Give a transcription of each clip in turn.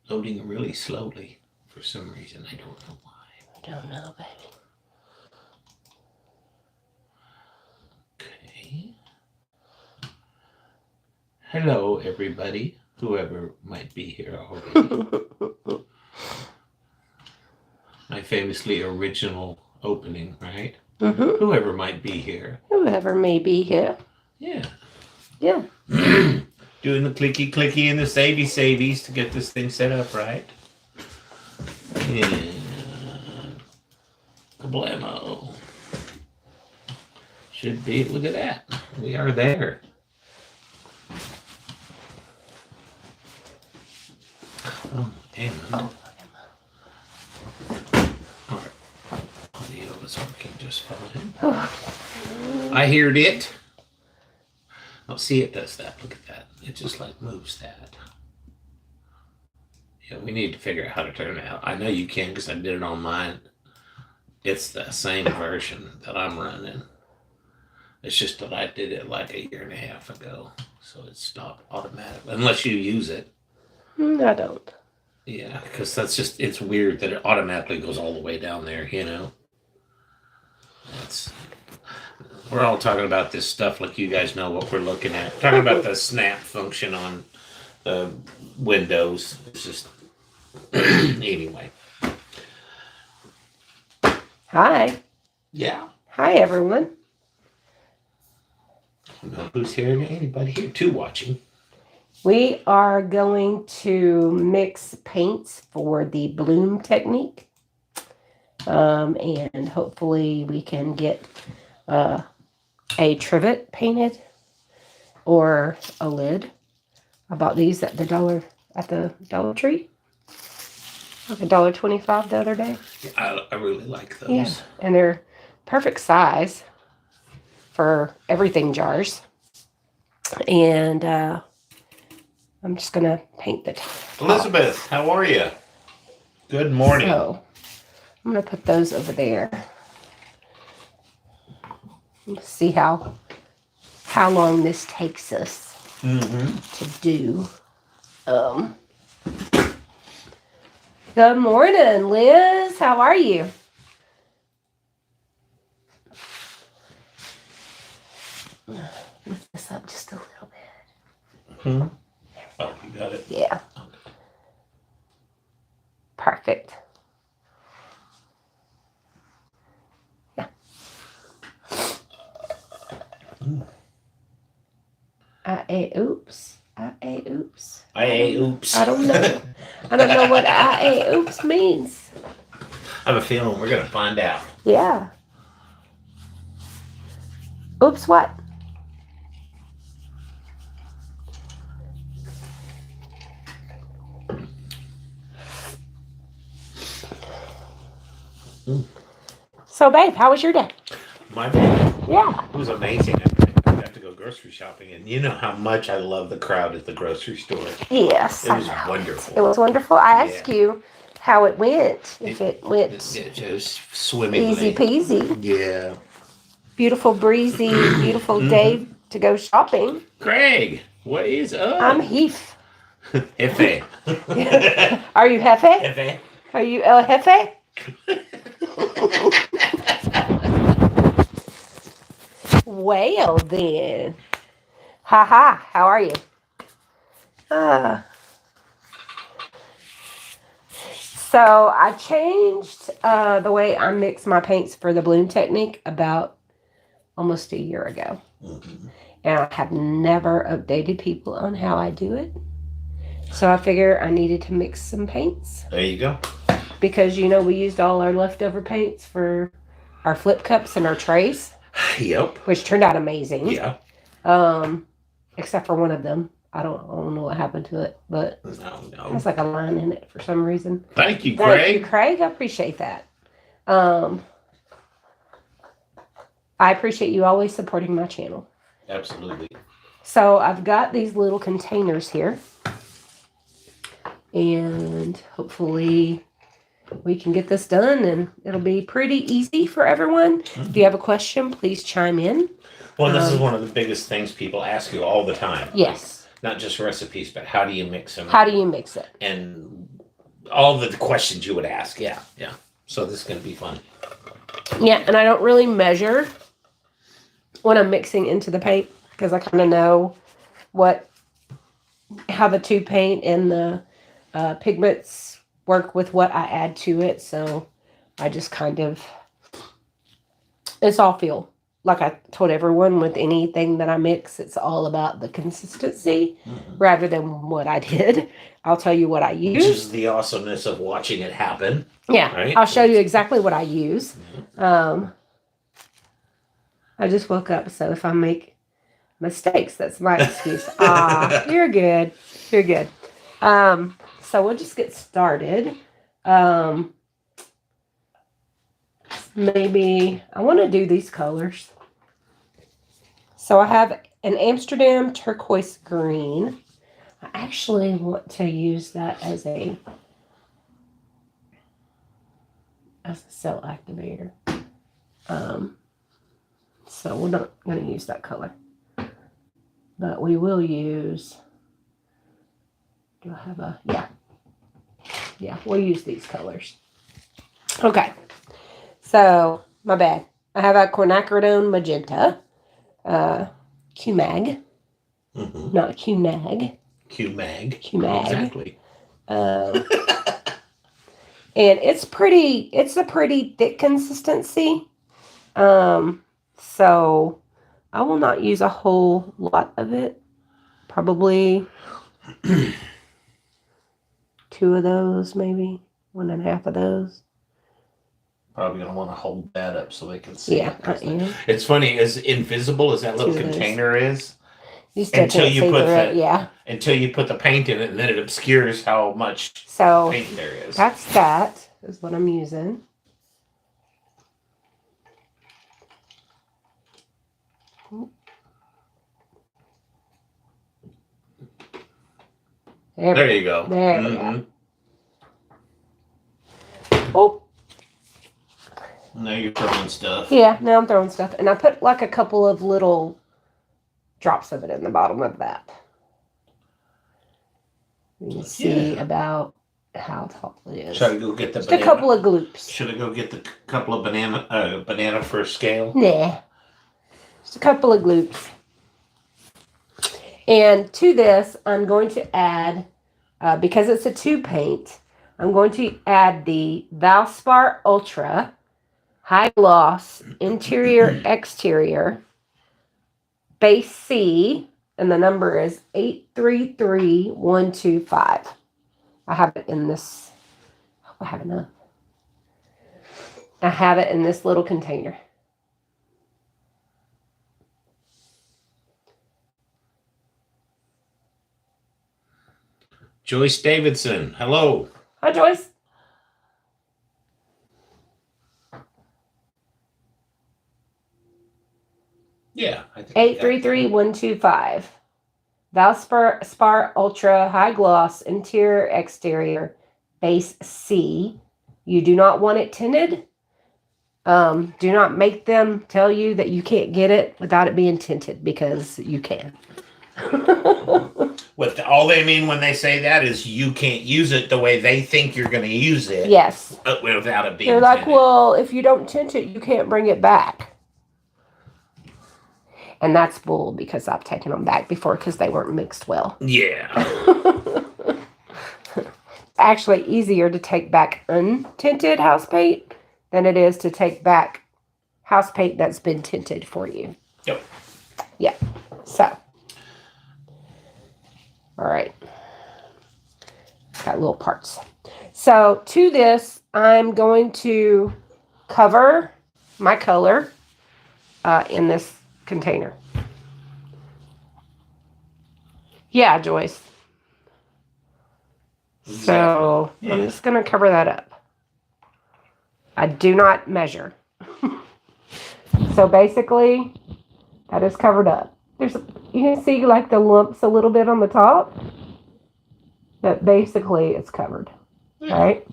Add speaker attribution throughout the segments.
Speaker 1: loading really slowly for some reason. I don't know why.
Speaker 2: I don't know, baby.
Speaker 1: Okay. Hello, everybody. Whoever might be here already. My famously original opening, right?
Speaker 2: Mm-hmm.
Speaker 1: Whoever might be here.
Speaker 2: Whoever may be here.
Speaker 1: Yeah.
Speaker 2: Yeah.
Speaker 1: Doing the clicky clicky and the savey savies to get this thing set up right. And kablamo. Should be, look at that. We are there. Oh, and
Speaker 2: Oh.
Speaker 1: all right. Audio is working just fine. I heard it. Oh, see, it does that. Look at that. It just like moves that. Yeah, we need to figure out how to turn it out. I know you can because I did it on mine. It's the same version that I'm running. It's just that I did it like 1.5 years ago. So it stopped automatically. Unless you use it.
Speaker 2: I don't.
Speaker 1: Yeah, because that's just, it's weird that it automatically goes all the way down there, you know? We're all talking about this stuff like you guys know what we're looking at. Talking about the snap function on the Windows. It's just, anyway.
Speaker 2: Hi.
Speaker 1: Yeah.
Speaker 2: Hi, everyone.
Speaker 1: I don't know who's here. Anybody here too watching?
Speaker 2: We are going to mix paints for the bloom technique. And hopefully we can get a trivet painted or a lid. I bought these at the Dollar Tree. Like $1.25 the other day.
Speaker 1: I really like those.
Speaker 2: Yeah, and they're perfect size for everything jars. And I'm just gonna paint the top.
Speaker 1: Elizabeth, how are you? Good morning.
Speaker 2: So I'm gonna put those over there. Let's see how long this takes us to do. Good morning, Liz. How are you? Lift this up just a little bit.
Speaker 1: Oh, you got it?
Speaker 2: Yeah.
Speaker 1: Okay.
Speaker 2: Perfect. Yeah. Oops. Oops.
Speaker 1: Oops.
Speaker 2: I don't know. I don't know what oops means.
Speaker 1: I have a feeling we're going to find out.
Speaker 2: Yeah. Oops, what? So, babe, how was your day?
Speaker 1: My day?
Speaker 2: Yeah.
Speaker 1: It was amazing. I got to go grocery shopping, and you know how much I love the crowd at the grocery store.
Speaker 2: Yes.
Speaker 1: It was wonderful.
Speaker 2: It was wonderful. I asked you how it went. If it went
Speaker 1: just swimmingly.
Speaker 2: Easy peasy.
Speaker 1: Yeah.
Speaker 2: Beautiful, breezy, beautiful day to go shopping.
Speaker 1: Craig, what is up?
Speaker 2: I'm Heath.
Speaker 1: Hefe.
Speaker 2: Are you Hefe?
Speaker 1: Hefe.
Speaker 2: Are you El Jefe? Well then. Haha, how are you? So I changed the way I mix my paints for the bloom technique about almost a year ago. And I have never updated people on how I do it. So I figure I needed to mix some paints.
Speaker 1: There you go.
Speaker 2: Because, you know, we used all our leftover paints for our flip cups and our trays.
Speaker 1: Yep.
Speaker 2: Which turned out amazing.
Speaker 1: Yeah.
Speaker 2: Except for one of them. I don't know what happened to it, but
Speaker 1: no.
Speaker 2: It has like a line in it for some reason.
Speaker 1: Thank you, Craig.
Speaker 2: Thank you, Craig. I appreciate that. I appreciate you always supporting my channel.
Speaker 1: Absolutely.
Speaker 2: So I've got these little containers here. And hopefully we can get this done and it'll be pretty easy for everyone. If you have a question, please chime in.
Speaker 1: Well, this is one of the biggest things people ask you all the time.
Speaker 2: Yes.
Speaker 1: Not just recipes, but how do you mix them?
Speaker 2: How do you mix it?
Speaker 1: And all the questions you would ask. Yeah, yeah. So this is going to be fun.
Speaker 2: Yeah, and I don't really measure when I'm mixing into the paint because I kind of know how the two paint and the pigments work with what I add to it. So I just kind of, it's all feel. Like I told everyone with anything that I mix, it's all about the consistency rather than what I did. I'll tell you what I use.
Speaker 1: Which is the awesomeness of watching it happen.
Speaker 2: Yeah,
Speaker 1: right?
Speaker 2: I'll show you exactly what I use. I just woke up, so if I make mistakes, that's my excuse. You're good. You're good. So we'll just get started. Maybe I want to do these colors. So I have an Amsterdam turquoise green. I actually want to use that as a cell activator. So we're not going to use that color. But we will use, do I have a, yeah, we'll use these colors. Okay, so my bad. I have a quinacridone magenta, QMAG, not QNAG.
Speaker 1: QMAG.
Speaker 2: QMAG.
Speaker 1: Exactly.
Speaker 2: And it's a pretty thick consistency. So I will not use a whole lot of it. Probably 2 of those, maybe 1.5 of those.
Speaker 1: Probably gonna want to hold that up so they can see.
Speaker 2: Yeah, I am.
Speaker 1: It's funny, as invisible as that little container is,
Speaker 2: you still
Speaker 1: until you put until you put the paint in it, and then it obscures how much paint there is.
Speaker 2: That is what I'm using.
Speaker 1: There you go.
Speaker 2: There we go. Oh.
Speaker 1: Now you're throwing stuff.
Speaker 2: Yeah, now I'm throwing stuff. And I put like a couple of little drops of it in the bottom of that. You can see about how tall it is.
Speaker 1: Should I go get the
Speaker 2: Just a couple of gloops.
Speaker 1: Should I go get the couple of banana for scale?
Speaker 2: Nah. Just a couple of gloops. And to this, I'm going to add, because it's a 2 paint, I'm going to add the Valspar Ultra High Gloss Interior Exterior Base C, and the number is 833125. I have it in this, I hope I have enough. I have it in this little container.
Speaker 1: Joyce Davidson, hello.
Speaker 2: Hi, Joyce.
Speaker 1: Yeah. I think
Speaker 2: 833125. Valspar Ultra High Gloss Interior Exterior Base C. You do not want it tinted. Do not make them tell you that you can't get it without it being tinted, because you can.
Speaker 1: All they mean when they say that is you can't use it the way they think you're going to use it.
Speaker 2: Yes.
Speaker 1: Without it being
Speaker 2: They're like,
Speaker 1: tinted.
Speaker 2: well, if you don't tint it, you can't bring it back. And that's bull, because I've taken them back before because they weren't mixed well.
Speaker 1: Yeah.
Speaker 2: It's actually easier to take back untinted house paint than it is to take back house paint that's been tinted for you.
Speaker 1: Yep.
Speaker 2: Yeah. So. All right. Got little parts. So to this, I'm going to cover my color in this container. Yeah, Joyce. So I'm just going to cover that up. I do not measure. So basically, that is covered up. You can see like the lumps a little bit on the top, but basically it's covered, right?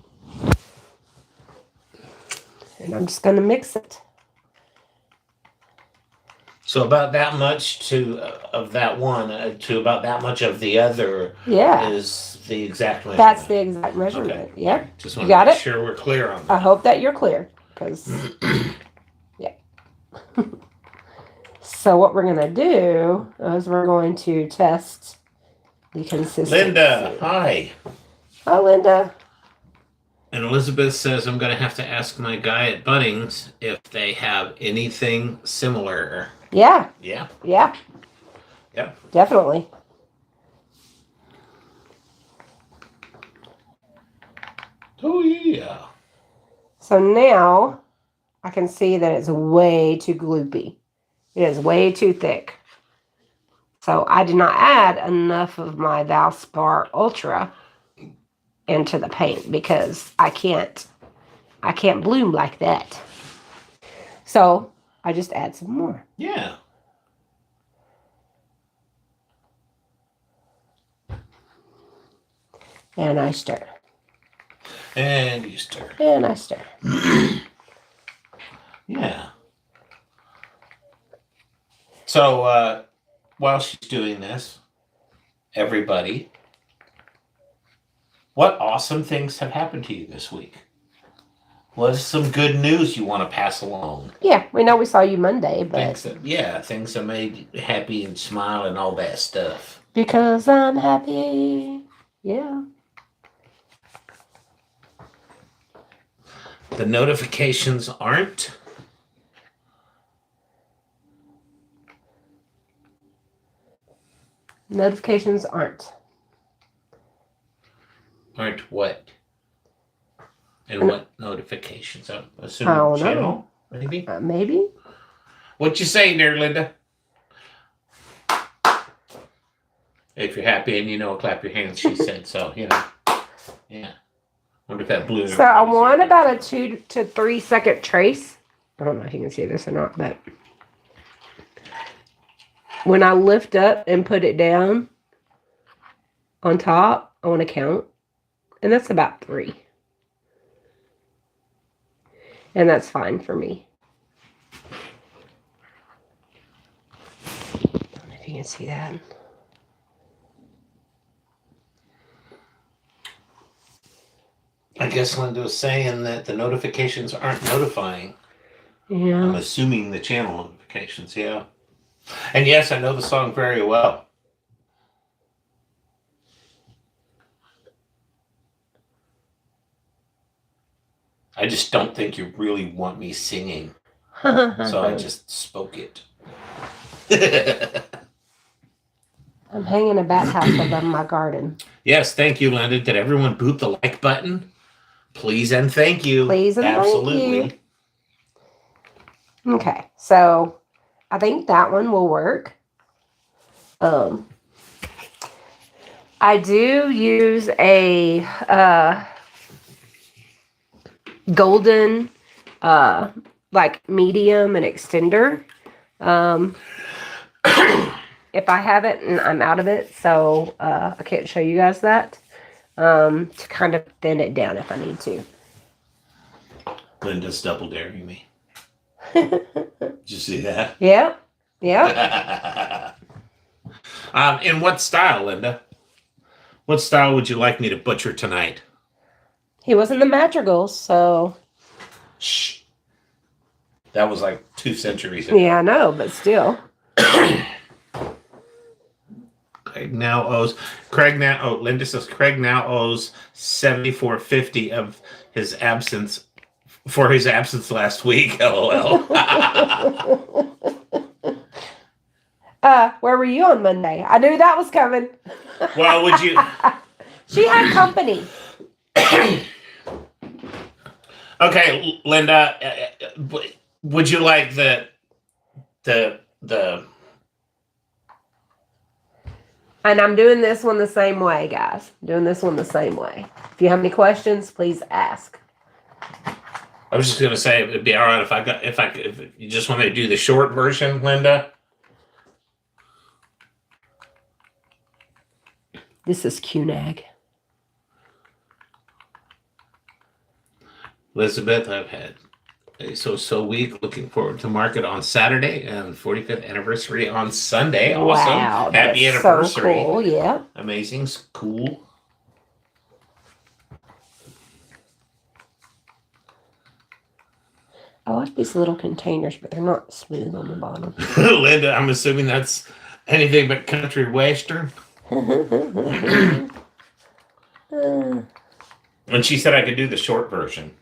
Speaker 2: And I'm just going to mix it.
Speaker 1: So about that much of that one to about that much of the other
Speaker 2: Yeah.
Speaker 1: is the exact measurement.
Speaker 2: That's the exact measurement.
Speaker 1: Okay.
Speaker 2: Yep.
Speaker 1: Just
Speaker 2: You
Speaker 1: want to
Speaker 2: got
Speaker 1: make
Speaker 2: it?
Speaker 1: sure we're clear on
Speaker 2: I
Speaker 1: that.
Speaker 2: hope that you're clear. Because, yeah. So what we're going to do is we're going to test the consistency.
Speaker 1: Linda, hi.
Speaker 2: Oh, Linda.
Speaker 1: And Elizabeth says I'm going to have to ask my guy at Bunnings if they have anything similar.
Speaker 2: Yeah.
Speaker 1: Yeah.
Speaker 2: Yeah.
Speaker 1: Yep.
Speaker 2: Definitely.
Speaker 1: Oh, yeah.
Speaker 2: So now I can see that it's way too gloopy. It is way too thick. So I did not add enough of my Valspar Ultra into the paint because I can't bloom like that. So I just add some more.
Speaker 1: Yeah.
Speaker 2: And I stir.
Speaker 1: And you stir.
Speaker 2: And I stir.
Speaker 1: Yeah. So while she's doing this, everybody, what awesome things have happened to you this week? What is some good news you want to pass along?
Speaker 2: Yeah, we know we saw you Monday, but
Speaker 1: Things that made you happy and smile and all that stuff.
Speaker 2: because I'm happy. Yeah.
Speaker 1: The notifications aren't.
Speaker 2: Notifications aren't.
Speaker 1: Aren't what? And what notifications? I'm assuming
Speaker 2: I don't
Speaker 1: channel, maybe?
Speaker 2: Maybe.
Speaker 1: What you saying there, Linda? If you're happy and you know, clap your hands, she said. So, yeah. Wonder if that blew.
Speaker 2: So I want about a 2 to 3 second trace. I don't know if you can see this or not, but when I lift up and put it down on top, I want to count. And that's about 3. And that's fine for me. I don't know if you can see that.
Speaker 1: I guess Linda was saying that the notifications aren't notifying.
Speaker 2: Yeah.
Speaker 1: I'm assuming the channel notifications, yeah. And yes, I know the song very well. I just don't think you really want me singing. So I just spoke it.
Speaker 2: I'm hanging a bathhouse above my garden.
Speaker 1: Yes, thank you, Linda. Did everyone boot the like button? Please and thank you.
Speaker 2: Please and
Speaker 1: absolutely.
Speaker 2: thank you. Okay, so I think that one will work. I do use a golden like medium and extender. If I have it and I'm out of it, so I can't show you guys that. To kind of thin it down if I need to.
Speaker 1: Linda's double daring me. Did you see that?
Speaker 2: Yeah. Yeah.
Speaker 1: In what style, Linda? What style would you like me to butcher tonight?
Speaker 2: He was in the madrigals, so.
Speaker 1: Shh. That was like 2 centuries ago.
Speaker 2: Yeah, I know, but still.
Speaker 1: Linda says Craig now owes $74.50 of his absence for his absence last week. LOL.
Speaker 2: Where were you on Monday? I knew that was coming.
Speaker 1: Well, would you?
Speaker 2: She had company.
Speaker 1: Okay, Linda, would you like the
Speaker 2: And I'm doing this one the same way, guys. Doing this one the same way. If you have any questions, please ask.
Speaker 1: I was just gonna say it'd be all right if you just want me to do the short version, Linda.
Speaker 2: This is QNAG.
Speaker 1: Elizabeth, I've had So week. Looking forward to market on Saturday and 45th anniversary on Sunday.
Speaker 2: Wow,
Speaker 1: Awesome. Happy
Speaker 2: that's
Speaker 1: anniversary.
Speaker 2: so cool. Yeah.
Speaker 1: Amazing. Cool.
Speaker 2: I like these little containers, but they're not smooth on the bottom.
Speaker 1: Linda, I'm assuming that's anything but country western. When she said I could do the short version.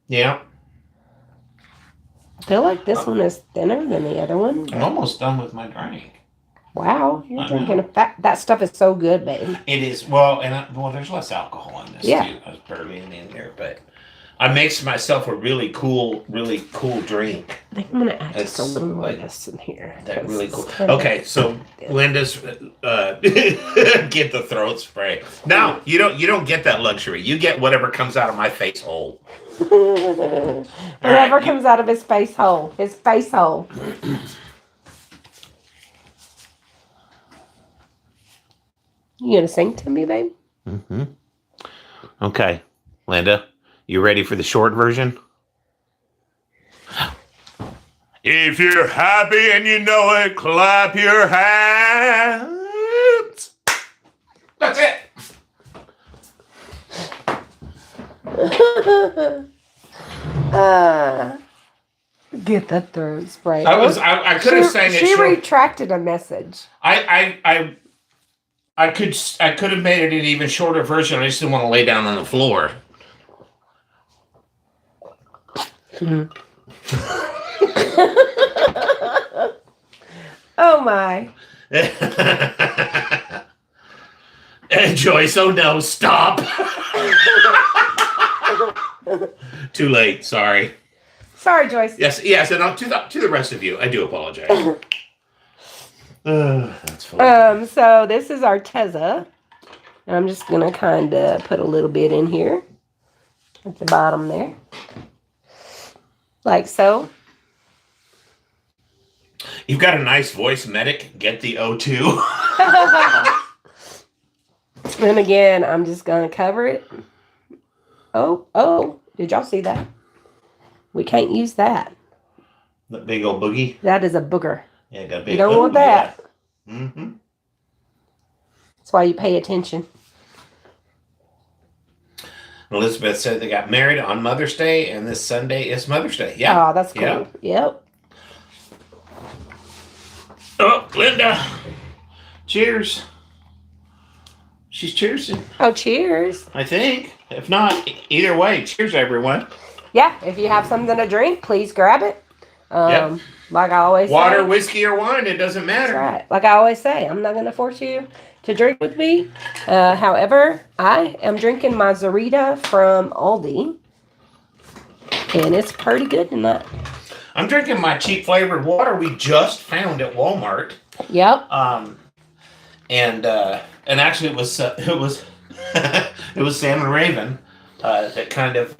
Speaker 1: Yeah.
Speaker 2: I feel like this one is thinner than the other one.
Speaker 1: I'm almost done with my drink.
Speaker 2: Wow, you're drinking that stuff is so good, babe.
Speaker 1: It is. Well, there's less alcohol in this too. I was barely in there, but I mixed myself a really cool drink.
Speaker 2: I think I'm gonna add just a little more of this in here.
Speaker 1: That really cool. Okay, so Linda's get the throat spray. Now you don't get that luxury. You get whatever comes out of my face hole.
Speaker 2: Whatever comes out of his face hole. His face hole. You gonna sing to me, babe?
Speaker 1: Mm-hmm. Okay, Linda, you ready for the short version? If you're happy and you know it, clap your hands. That's it.
Speaker 2: Get the throat spray.
Speaker 1: I could have sang it.
Speaker 2: She retracted a message.
Speaker 1: I could have made it an even shorter version. I just didn't want to lay down on the floor.
Speaker 2: Oh my.
Speaker 1: And Joyce, oh no, stop. Too late, sorry.
Speaker 2: Sorry, Joyce.
Speaker 1: Yes, and to the rest of you, I do apologize. That's funny.
Speaker 2: So this is our Teza. And I'm just gonna kind of put a little bit in here at the bottom there, like so.
Speaker 1: You've got a nice voice, medic. Get the O2.
Speaker 2: And again, I'm just gonna cover it. Oh! Did y'all see that? We can't use that.
Speaker 1: The big old boogie.
Speaker 2: That is a booger.
Speaker 1: Yeah, got a big.
Speaker 2: You don't want that.
Speaker 1: Yeah. Mm-hmm.
Speaker 2: That's why you pay attention.
Speaker 1: Elizabeth said they got married on Mother's Day, and this Sunday is Mother's Day. Yeah.
Speaker 2: Oh, that's cool. Yeah. Yep.
Speaker 1: Oh, Linda. Cheers. She's cheersing.
Speaker 2: Oh, cheers.
Speaker 1: I think. If not, either way, cheers, everyone.
Speaker 2: Yeah, if you have something to drink, please grab it.
Speaker 1: Yep.
Speaker 2: Like I always
Speaker 1: Water,
Speaker 2: say.
Speaker 1: whiskey, or wine, it doesn't matter.
Speaker 2: That's right. Like I always say, I'm not going to force you to drink with me. However, I am drinking my Zarita from Aldi. And it's pretty good tonight.
Speaker 1: I'm drinking my cheap flavored water we just found at Walmart.
Speaker 2: Yep.
Speaker 1: And actually it was it was Sam and Raven that kind of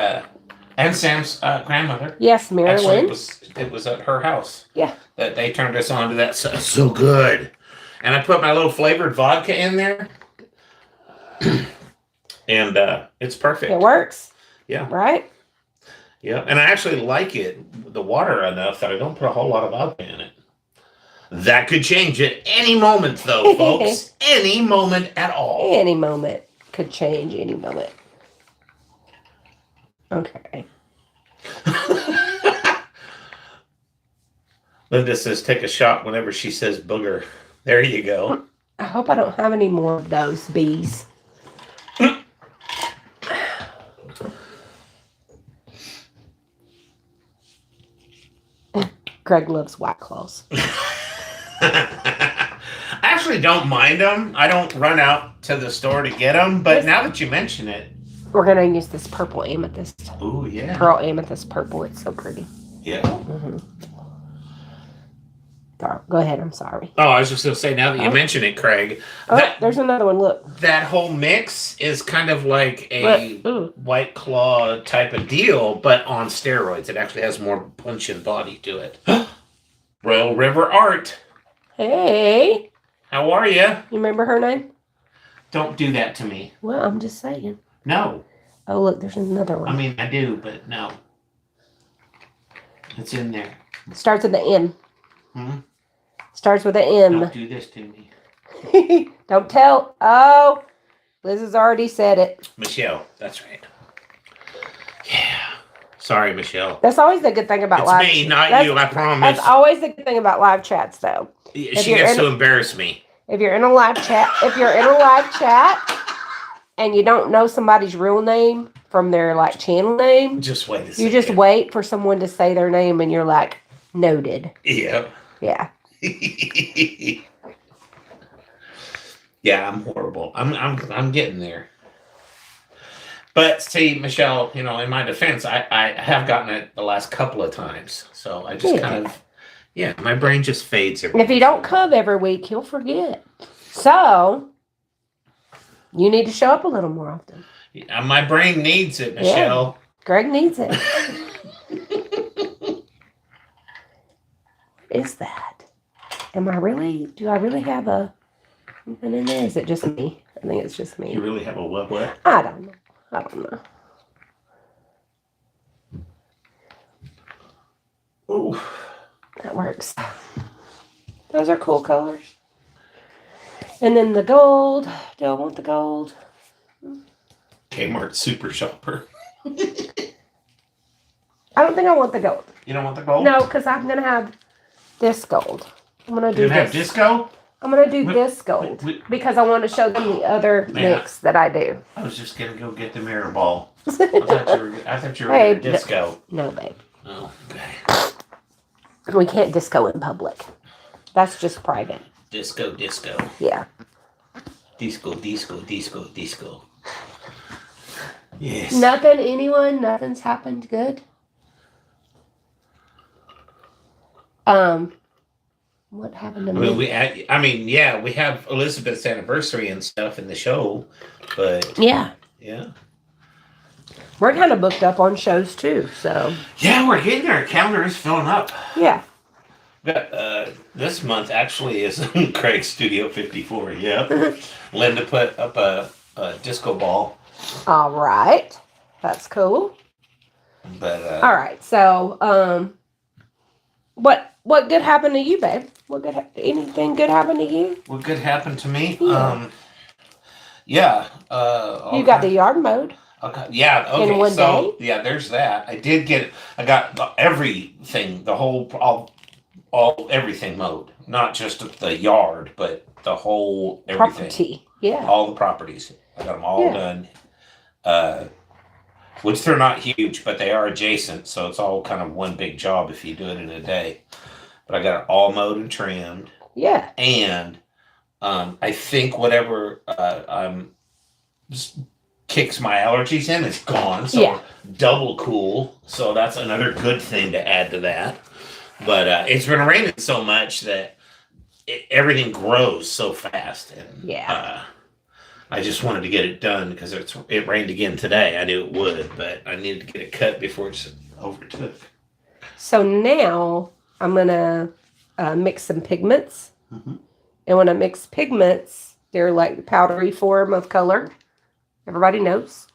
Speaker 1: and Sam's grandmother.
Speaker 2: Yes, Marilyn.
Speaker 1: Actually, it was at her house.
Speaker 2: Yeah.
Speaker 1: That they turned us on to that. So good. And I put my little flavored vodka in there. And it's perfect.
Speaker 2: It works.
Speaker 1: Yeah.
Speaker 2: Right?
Speaker 1: Yeah. And I actually like it, the water, enough that I don't put a whole lot of vodka in it. That could change at any moment, though, folks. Any moment at all.
Speaker 2: Any moment could change. Any moment. Okay.
Speaker 1: Linda says, take a shot whenever she says booger. There you go.
Speaker 2: I hope I don't have any more of those bees. Greg loves White Claws.
Speaker 1: I actually don't mind them. I don't run out to the store to get them, but now that you mention it.
Speaker 2: We're going to use this purple amethyst.
Speaker 1: Oh, yeah.
Speaker 2: Pearl amethyst purple. It's so pretty.
Speaker 1: Yeah.
Speaker 2: Mm-hmm. Go ahead. I'm sorry.
Speaker 1: Oh, I was just going to say, now that you mention it, Craig.
Speaker 2: There's another one. Look.
Speaker 1: That whole mix is kind of like a White Claw type of deal, but on steroids. It actually has more punch and body to it. Royal River Art.
Speaker 2: Hey.
Speaker 1: How are you?
Speaker 2: You remember her name?
Speaker 1: Don't do that to me.
Speaker 2: Well, I'm just saying.
Speaker 1: No.
Speaker 2: Oh, look, there's another one.
Speaker 1: I mean, I do, but no. It's in there.
Speaker 2: Starts with the M.
Speaker 1: Hmm?
Speaker 2: Starts with an M.
Speaker 1: Don't do this to me.
Speaker 2: Don't tell. Oh, Liz has already said it.
Speaker 1: Michelle, that's right. Yeah. Sorry, Michelle.
Speaker 2: That's always the good thing about
Speaker 1: It's
Speaker 2: live.
Speaker 1: me, not you, I promise.
Speaker 2: That's always the good thing about live chats, though.
Speaker 1: She gets to embarrass me.
Speaker 2: If you're in a live chat, and you don't know somebody's real name from their like channel name,
Speaker 1: Just wait a second.
Speaker 2: you just wait for someone to say their name, and you're like, noted.
Speaker 1: Yeah.
Speaker 2: Yeah.
Speaker 1: Yeah, I'm horrible. I'm getting there. But see, Michelle, you know, in my defense, I have gotten it the last couple of times. So I just kind of, my brain just fades every
Speaker 2: If you don't come every week, you'll forget. So you need to show up a little more often.
Speaker 1: Yeah, my brain needs it, Michelle.
Speaker 2: Yeah, Greg needs it. What is that? Do I really have something in there? Is it just me? I think it's just me.
Speaker 1: You really have a what?
Speaker 2: I don't know.
Speaker 1: Ooh.
Speaker 2: That works. Those are cool colors. And then the gold. Do I want the gold?
Speaker 1: Kmart Super Shopper.
Speaker 2: I don't think I want the gold.
Speaker 1: You don't want the gold?
Speaker 2: No, because I'm going to have this gold. I'm going to do
Speaker 1: You
Speaker 2: this.
Speaker 1: have disco?
Speaker 2: I'm going to do this gold because I want to show them the other mix that I do.
Speaker 1: I was just going to go get the mirror ball. I thought you were
Speaker 2: Hey,
Speaker 1: going to disco.
Speaker 2: No, babe.
Speaker 1: Oh, okay.
Speaker 2: We can't disco in public. That's just private.
Speaker 1: Disco.
Speaker 2: Yeah.
Speaker 1: Disco. Yes.
Speaker 2: Nothing's happened good. What happened to me?
Speaker 1: We have Elizabeth's anniversary and stuff in the show, but
Speaker 2: yeah. We're kind of booked up on shows too, so.
Speaker 1: Yeah, we're getting there. Our calendar is filling up.
Speaker 2: Yeah.
Speaker 1: This month actually is Craig's Studio 54. Yep. Linda put up a disco ball.
Speaker 2: All right. That's cool.
Speaker 1: But
Speaker 2: all right. So, what good happened to you, babe? Anything good happened to you?
Speaker 1: What good happened to me?
Speaker 2: Yeah. You got the yard mowed.
Speaker 1: Okay. Yeah. Okay.
Speaker 2: In one day?
Speaker 1: Yeah, there's that. I got everything, everything mowed. Not just the yard, but the whole everything.
Speaker 2: Property. Yeah.
Speaker 1: All the properties. I got them all done. Which they're not huge, but they are adjacent, so it's all kind of one big job if you do it in a day. But I got it all mowed and trimmed.
Speaker 2: Yeah.
Speaker 1: And I think whatever kicks my allergies in is gone. So double cool. So that's another good thing to add to that. But it's been raining so much that everything grows so fast. And I just wanted to get it done because it rained again today. I knew it would, but I needed to get it cut before it's overtook.
Speaker 2: So now I'm going to mix some pigments.
Speaker 1: Mm-hmm.
Speaker 2: And when I mix pigments, they're like the powdery form of color. Everybody knows.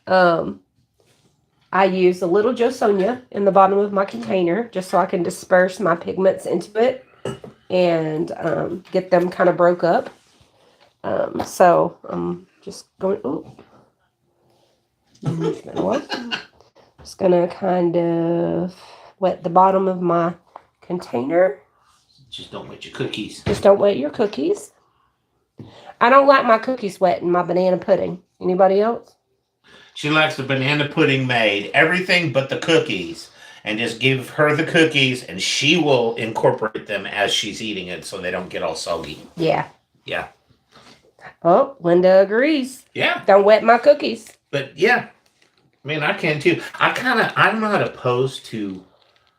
Speaker 2: I use a little Josonia in the bottom of my container just so I can disperse my pigments into it and get them kind of broke up. So I'm just going, just going to kind of wet the bottom of my container.
Speaker 1: Just don't wet your cookies.
Speaker 2: Just don't wet your cookies. I don't like my cookies wet in my banana pudding. Anybody else?
Speaker 1: She likes the banana pudding made, everything but the cookies. And just give her the cookies and she will incorporate them as she's eating it so they don't get all soggy.
Speaker 2: Yeah.
Speaker 1: Yeah.
Speaker 2: Oh, Linda agrees.
Speaker 1: Yeah.
Speaker 2: Don't wet my cookies.
Speaker 1: But yeah, I mean, I can too. I'm not opposed to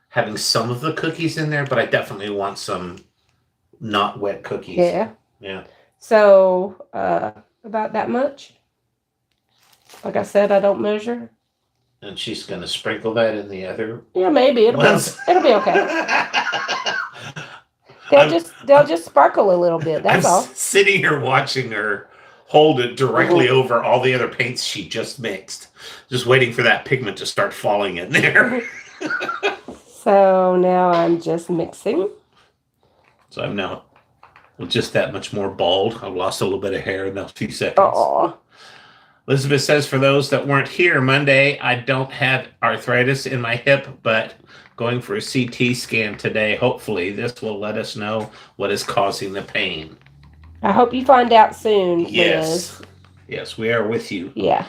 Speaker 1: having some of the cookies in there, but I definitely want some not wet cookies.
Speaker 2: Yeah.
Speaker 1: Yeah.
Speaker 2: So, about that much. Like I said, I don't measure.
Speaker 1: And she's going to sprinkle that in the other.
Speaker 2: Yeah, maybe it'll be okay. They'll just sparkle a little bit. That's all.
Speaker 1: Sitting here watching her hold it directly over all the other paints she just mixed. Just waiting for that pigment to start falling in there.
Speaker 2: So now I'm just mixing.
Speaker 1: So I'm now just that much more bald. I've lost a little bit of hair in those few seconds.
Speaker 2: Oh.
Speaker 1: Elizabeth says, for those that weren't here Monday, I don't have arthritis in my hip, but going for a CT scan today. Hopefully this will let us know what is causing the pain.
Speaker 2: I hope you find out soon,
Speaker 1: Yes.
Speaker 2: Liz.
Speaker 1: Yes, we are with you.
Speaker 2: Yeah.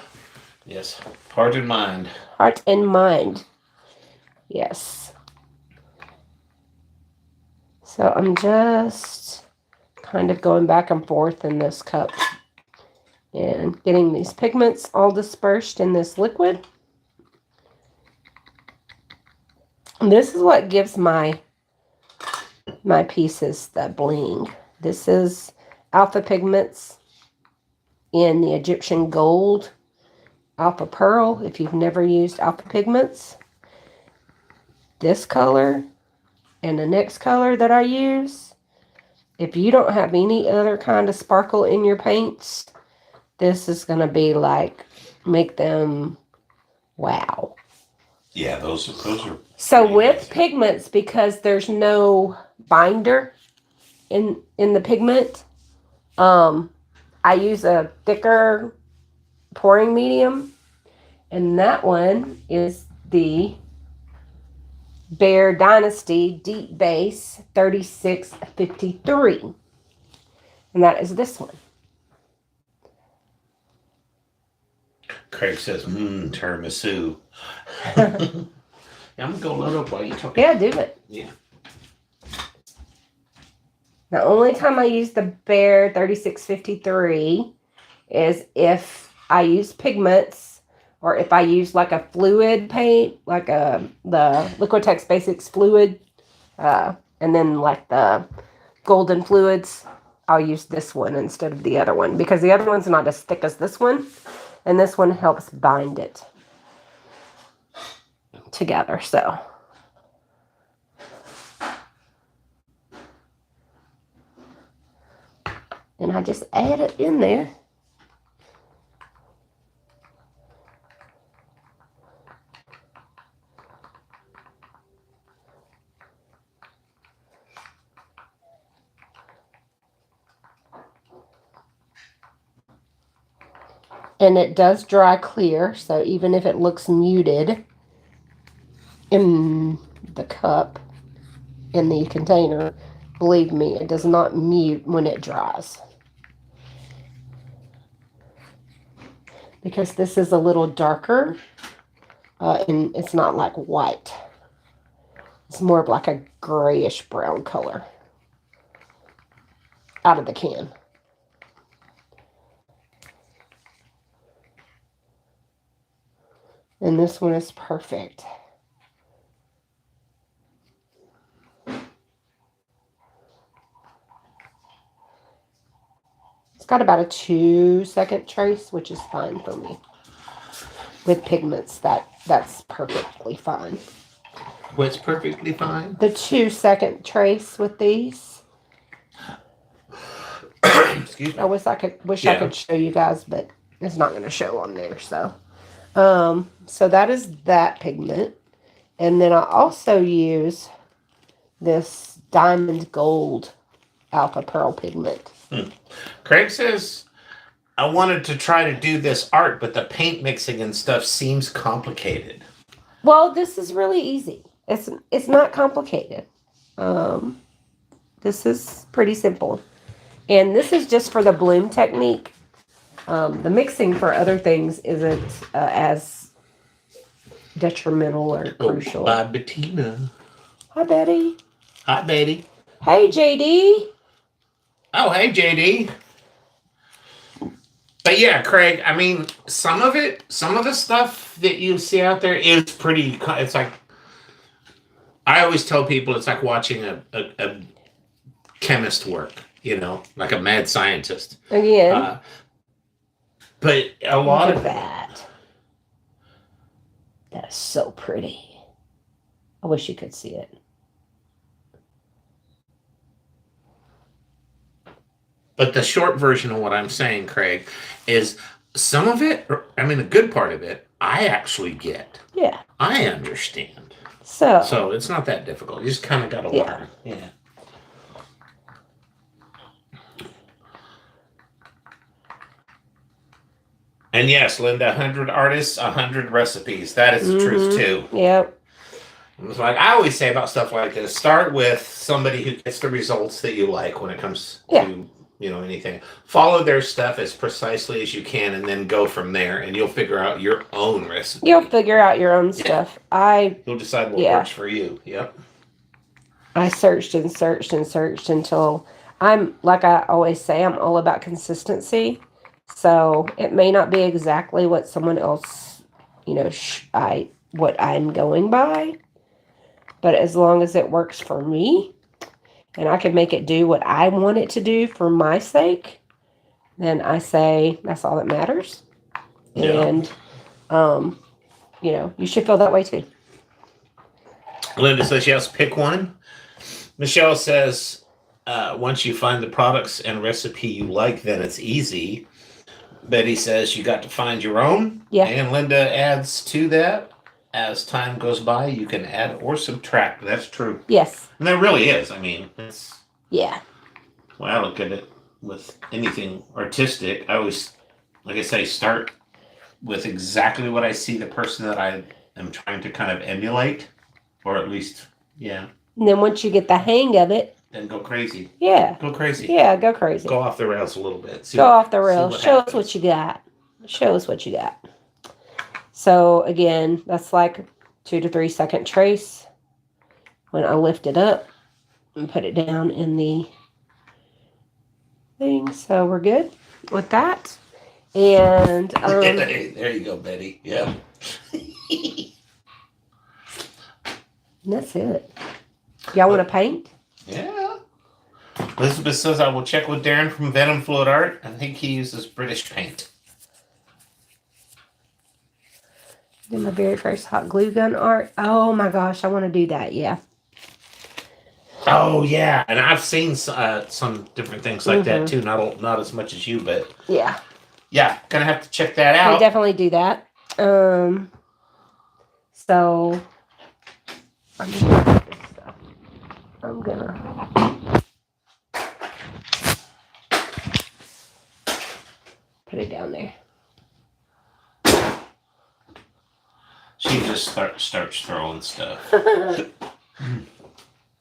Speaker 1: Yes. Heart and mind.
Speaker 2: Heart and mind. Yes. So I'm just kind of going back and forth in this cup and getting these pigments all dispersed in this liquid. And this is what gives my pieces the bling. This is Alpha Pigments in the Egyptian Gold Alpha Pearl. If you've never used Alpha Pigments, this color and the next color that I use, if you don't have any other kind of sparkle in your paints, this is going to be like, make them wow.
Speaker 1: Yeah, those are.
Speaker 2: So with pigments, because there's no binder in the pigment, I use a thicker pouring medium, and that one is the Bear Dynasty Deep Base 3653, and that is this one.
Speaker 1: Craig says, tiramisu. I'm going to go load up while you talking.
Speaker 2: Yeah, do it.
Speaker 1: Yeah.
Speaker 2: The only time I use the Bear 3653 is if I use pigments, or if I use like a fluid paint, like the Liquitex Basics fluid, and then like the golden fluids, I'll use this one instead of the other one, because the other one's not as thick as this one, and this one helps bind it together. So and I just add it in there. And it does dry clear, so even if it looks muted in the cup, in the container, believe me, it does not mute when it dries. Because this is a little darker, and it's not like white. It's more of like a grayish brown color out of the can. And this one is perfect. It's got about a 2-second trace, which is fine for me. With pigments, that's perfectly fine.
Speaker 1: What's perfectly fine?
Speaker 2: The 2-second trace with these.
Speaker 1: Excuse me.
Speaker 2: I wish I could show you guys, but it's not going to show on there. So that is that pigment, and then I also use this diamond gold Alpha Pearl pigment.
Speaker 1: Craig says, I wanted to try to do this art, but the paint mixing and stuff seems complicated.
Speaker 2: Well, this is really easy. It's not complicated. This is pretty simple. And this is just for the bloom technique. The mixing for other things isn't as detrimental or crucial.
Speaker 1: Bye, Bettina.
Speaker 2: Hi, Betty.
Speaker 1: Hi, Betty.
Speaker 2: Hey, JD.
Speaker 1: Oh, hey, JD. But yeah, Craig, I mean, some of the stuff that you see out there is pretty, it's like, I always tell people it's like watching a chemist work, like a mad scientist.
Speaker 2: Again.
Speaker 1: But a lot of
Speaker 2: that. That is so pretty. I wish you could see it.
Speaker 1: But the short version of what I'm saying, Craig, is some of it, I mean, a good part of it, I actually get.
Speaker 2: Yeah.
Speaker 1: I understand.
Speaker 2: So
Speaker 1: So it's not that difficult. You just kind of got to
Speaker 2: Yeah.
Speaker 1: learn. Yeah. And yes, Linda, 100 artists, 100 recipes. That is the truth, too.
Speaker 2: Yep.
Speaker 1: It's like I always say about stuff like this, start with somebody who gets the results that you like when it comes to, anything. Follow their stuff as precisely as you can and then go from there and you'll figure out your own recipe.
Speaker 2: You'll figure out your own stuff.
Speaker 1: You'll decide what works for you. Yep.
Speaker 2: I searched and searched and searched until like I always say, I'm all about consistency. So it may not be exactly what someone else, what I'm going by. But as long as it works for me and I can make it do what I want it to do for my sake, then I say that's all that matters. Yeah. And, you should feel that way too.
Speaker 1: Linda says, yes, pick one. Michelle says, once you find the products and recipe you like, then it's easy. Betty says you got to find your own.
Speaker 2: Yeah.
Speaker 1: And Linda adds to that, as time goes by, you can add or subtract. That's true.
Speaker 2: Yes.
Speaker 1: And that really is. I mean, it's...
Speaker 2: Yeah.
Speaker 1: When I look at it with anything artistic, I always, like I say, start with exactly what I see the person that I am trying to kind of emulate. Or at least, yeah.
Speaker 2: And then once you get the hang of it,
Speaker 1: then go crazy.
Speaker 2: Yeah.
Speaker 1: Go crazy.
Speaker 2: Yeah, go crazy.
Speaker 1: Go off the rails a little bit.
Speaker 2: Go off the rails. Show us what you got. Show us what you got. So again, that's like 2 to 3 second trace. When I lift it up and put it down in the thing. So we're good with that. And
Speaker 1: there you go, Betty. Yeah.
Speaker 2: That's it. Y'all want to paint?
Speaker 1: Yeah. Elizabeth says, I will check with Darren from Venom Float Art. I think he uses British paint.
Speaker 2: Did my very first hot glue gun art. Oh my gosh, I want to do that. Yeah.
Speaker 1: Oh yeah, and I've seen some different things like that too. Not as much as you, but
Speaker 2: yeah,
Speaker 1: gonna have to check that out.
Speaker 2: We definitely do that. So I'm gonna put it down there.
Speaker 1: She just starts throwing stuff.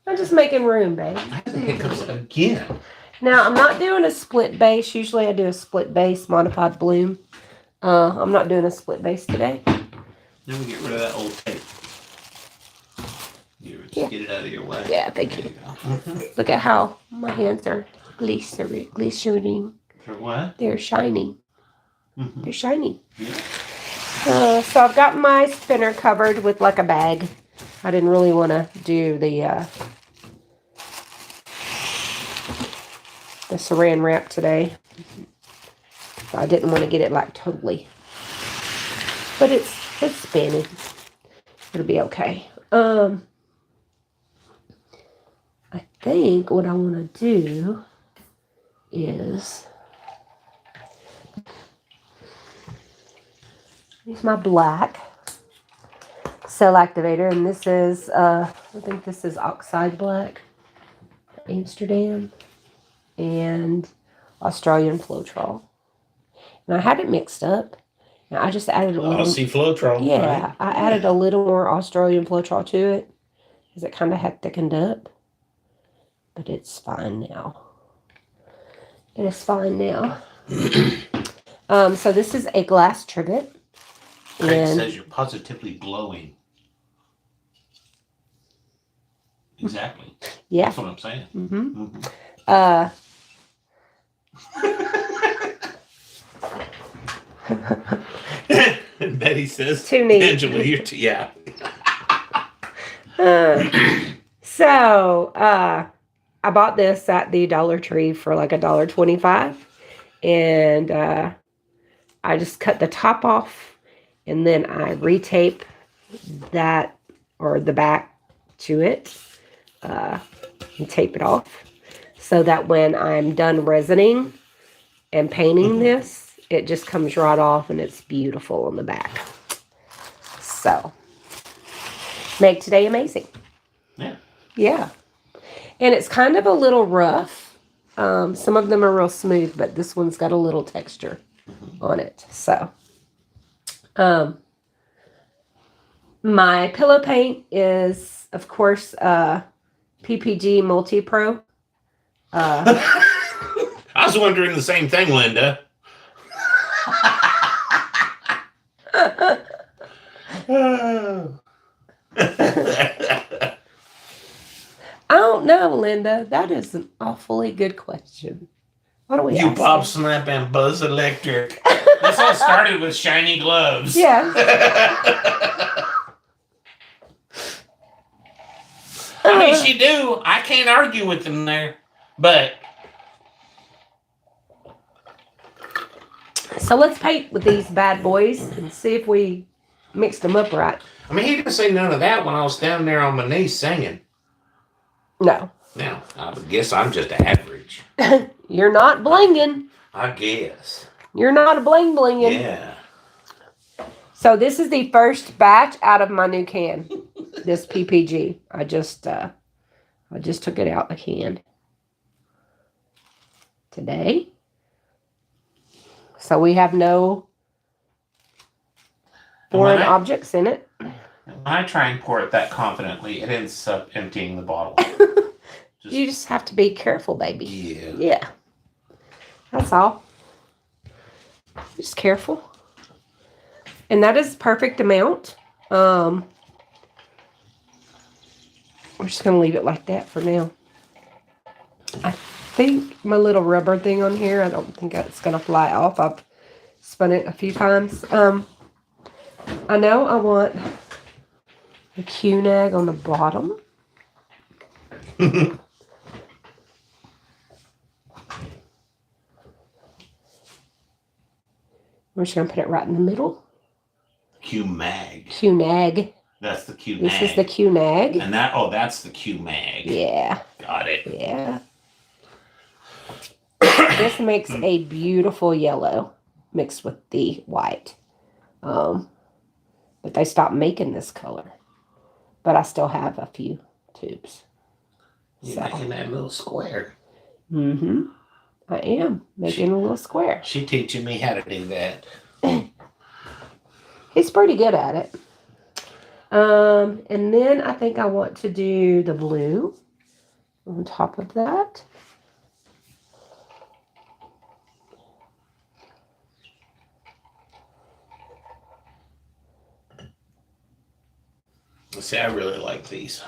Speaker 2: I'm just making room, babe.
Speaker 1: Hiccups again.
Speaker 2: Now, I'm not doing a split base. Usually I do a split base monopod bloom. I'm not doing a split base today.
Speaker 1: Then we get rid of that old tape. Just get it out of your way.
Speaker 2: Yeah, thank you. Look at how my hands are glycerine.
Speaker 1: For what?
Speaker 2: They're shiny. They're shiny.
Speaker 1: Yeah.
Speaker 2: So I've got my spinner covered with like a bag. I didn't really want to do the saran wrap today. So I didn't want to get it like totally. But it's spinning. It'll be okay. I think what I want to do is use my black cell activator, and this is I think this is oxide black, Amsterdam, and Australian Floetrol. And I had it mixed up. Now I just added a little.
Speaker 1: Aussie Floetrol.
Speaker 2: Yeah,
Speaker 1: right?
Speaker 2: I added a little more Australian Floetrol to it because it kind of had thickened up. But it's fine now. It is fine now. So this is a glass trivet.
Speaker 1: Craig says you're positively glowing. Exactly.
Speaker 2: Yeah.
Speaker 1: That's what I'm saying. And Betty says,
Speaker 2: too neat.
Speaker 1: Angela, you're too, yeah.
Speaker 2: So I bought this at the Dollar Tree for like $1.25, and I just cut the top off, and then I retape that or the back to it and tape it off. so that when I'm done resining and painting this, it just comes right off and it's beautiful on the back. So, make today amazing.
Speaker 1: Yeah.
Speaker 2: Yeah. And it's kind of a little rough. Some of them are real smooth, but this one's got a little texture on it. So, my pillow paint is, of course, PPG Multi Pro.
Speaker 1: I was wondering the same thing, Linda.
Speaker 2: I don't know, Linda. That is an awfully good question. What do we
Speaker 1: You
Speaker 2: ask
Speaker 1: Bob
Speaker 2: her?
Speaker 1: Snap and Buzz Electric. This all started with shiny gloves.
Speaker 2: Yeah.
Speaker 1: I mean, she do. I can't argue with them there. But
Speaker 2: so let's paint with these bad boys and see if we mixed them up right.
Speaker 1: I mean, he didn't say none of that when I was down there on my knees singing.
Speaker 2: No.
Speaker 1: Now, I guess I'm just average.
Speaker 2: You're not blinging.
Speaker 1: I guess.
Speaker 2: You're not a bling blinging.
Speaker 1: Yeah.
Speaker 2: So this is the first batch out of my new can. This PPG. I just took it out the can today. So we have no foreign objects in it.
Speaker 1: When I try and pour it that confidently, it ends up emptying the bottle.
Speaker 2: You just have to be careful, baby.
Speaker 1: Yeah.
Speaker 2: Yeah. That's all. Just careful. And that is perfect amount. We're just going to leave it like that for now. I think my little rubber thing on here, I don't think it's going to fly off. I've spun it a few times. I know I want the Q-nag on the bottom. We're just going to put it right in the middle.
Speaker 1: Q-mag.
Speaker 2: Q-nag.
Speaker 1: That's the Q-mag.
Speaker 2: This is the Q-nag.
Speaker 1: And that's the Q-mag.
Speaker 2: Yeah.
Speaker 1: Got it.
Speaker 2: Yeah. This makes a beautiful yellow mixed with the white. But they stopped making this color. But I still have a few tubes.
Speaker 1: You're making that little square.
Speaker 2: Mm-hmm. I am making a little square.
Speaker 1: She teaching me how to do that.
Speaker 2: He's pretty good at it. And then I think I want to do the blue on top of that.
Speaker 1: See, I really like these.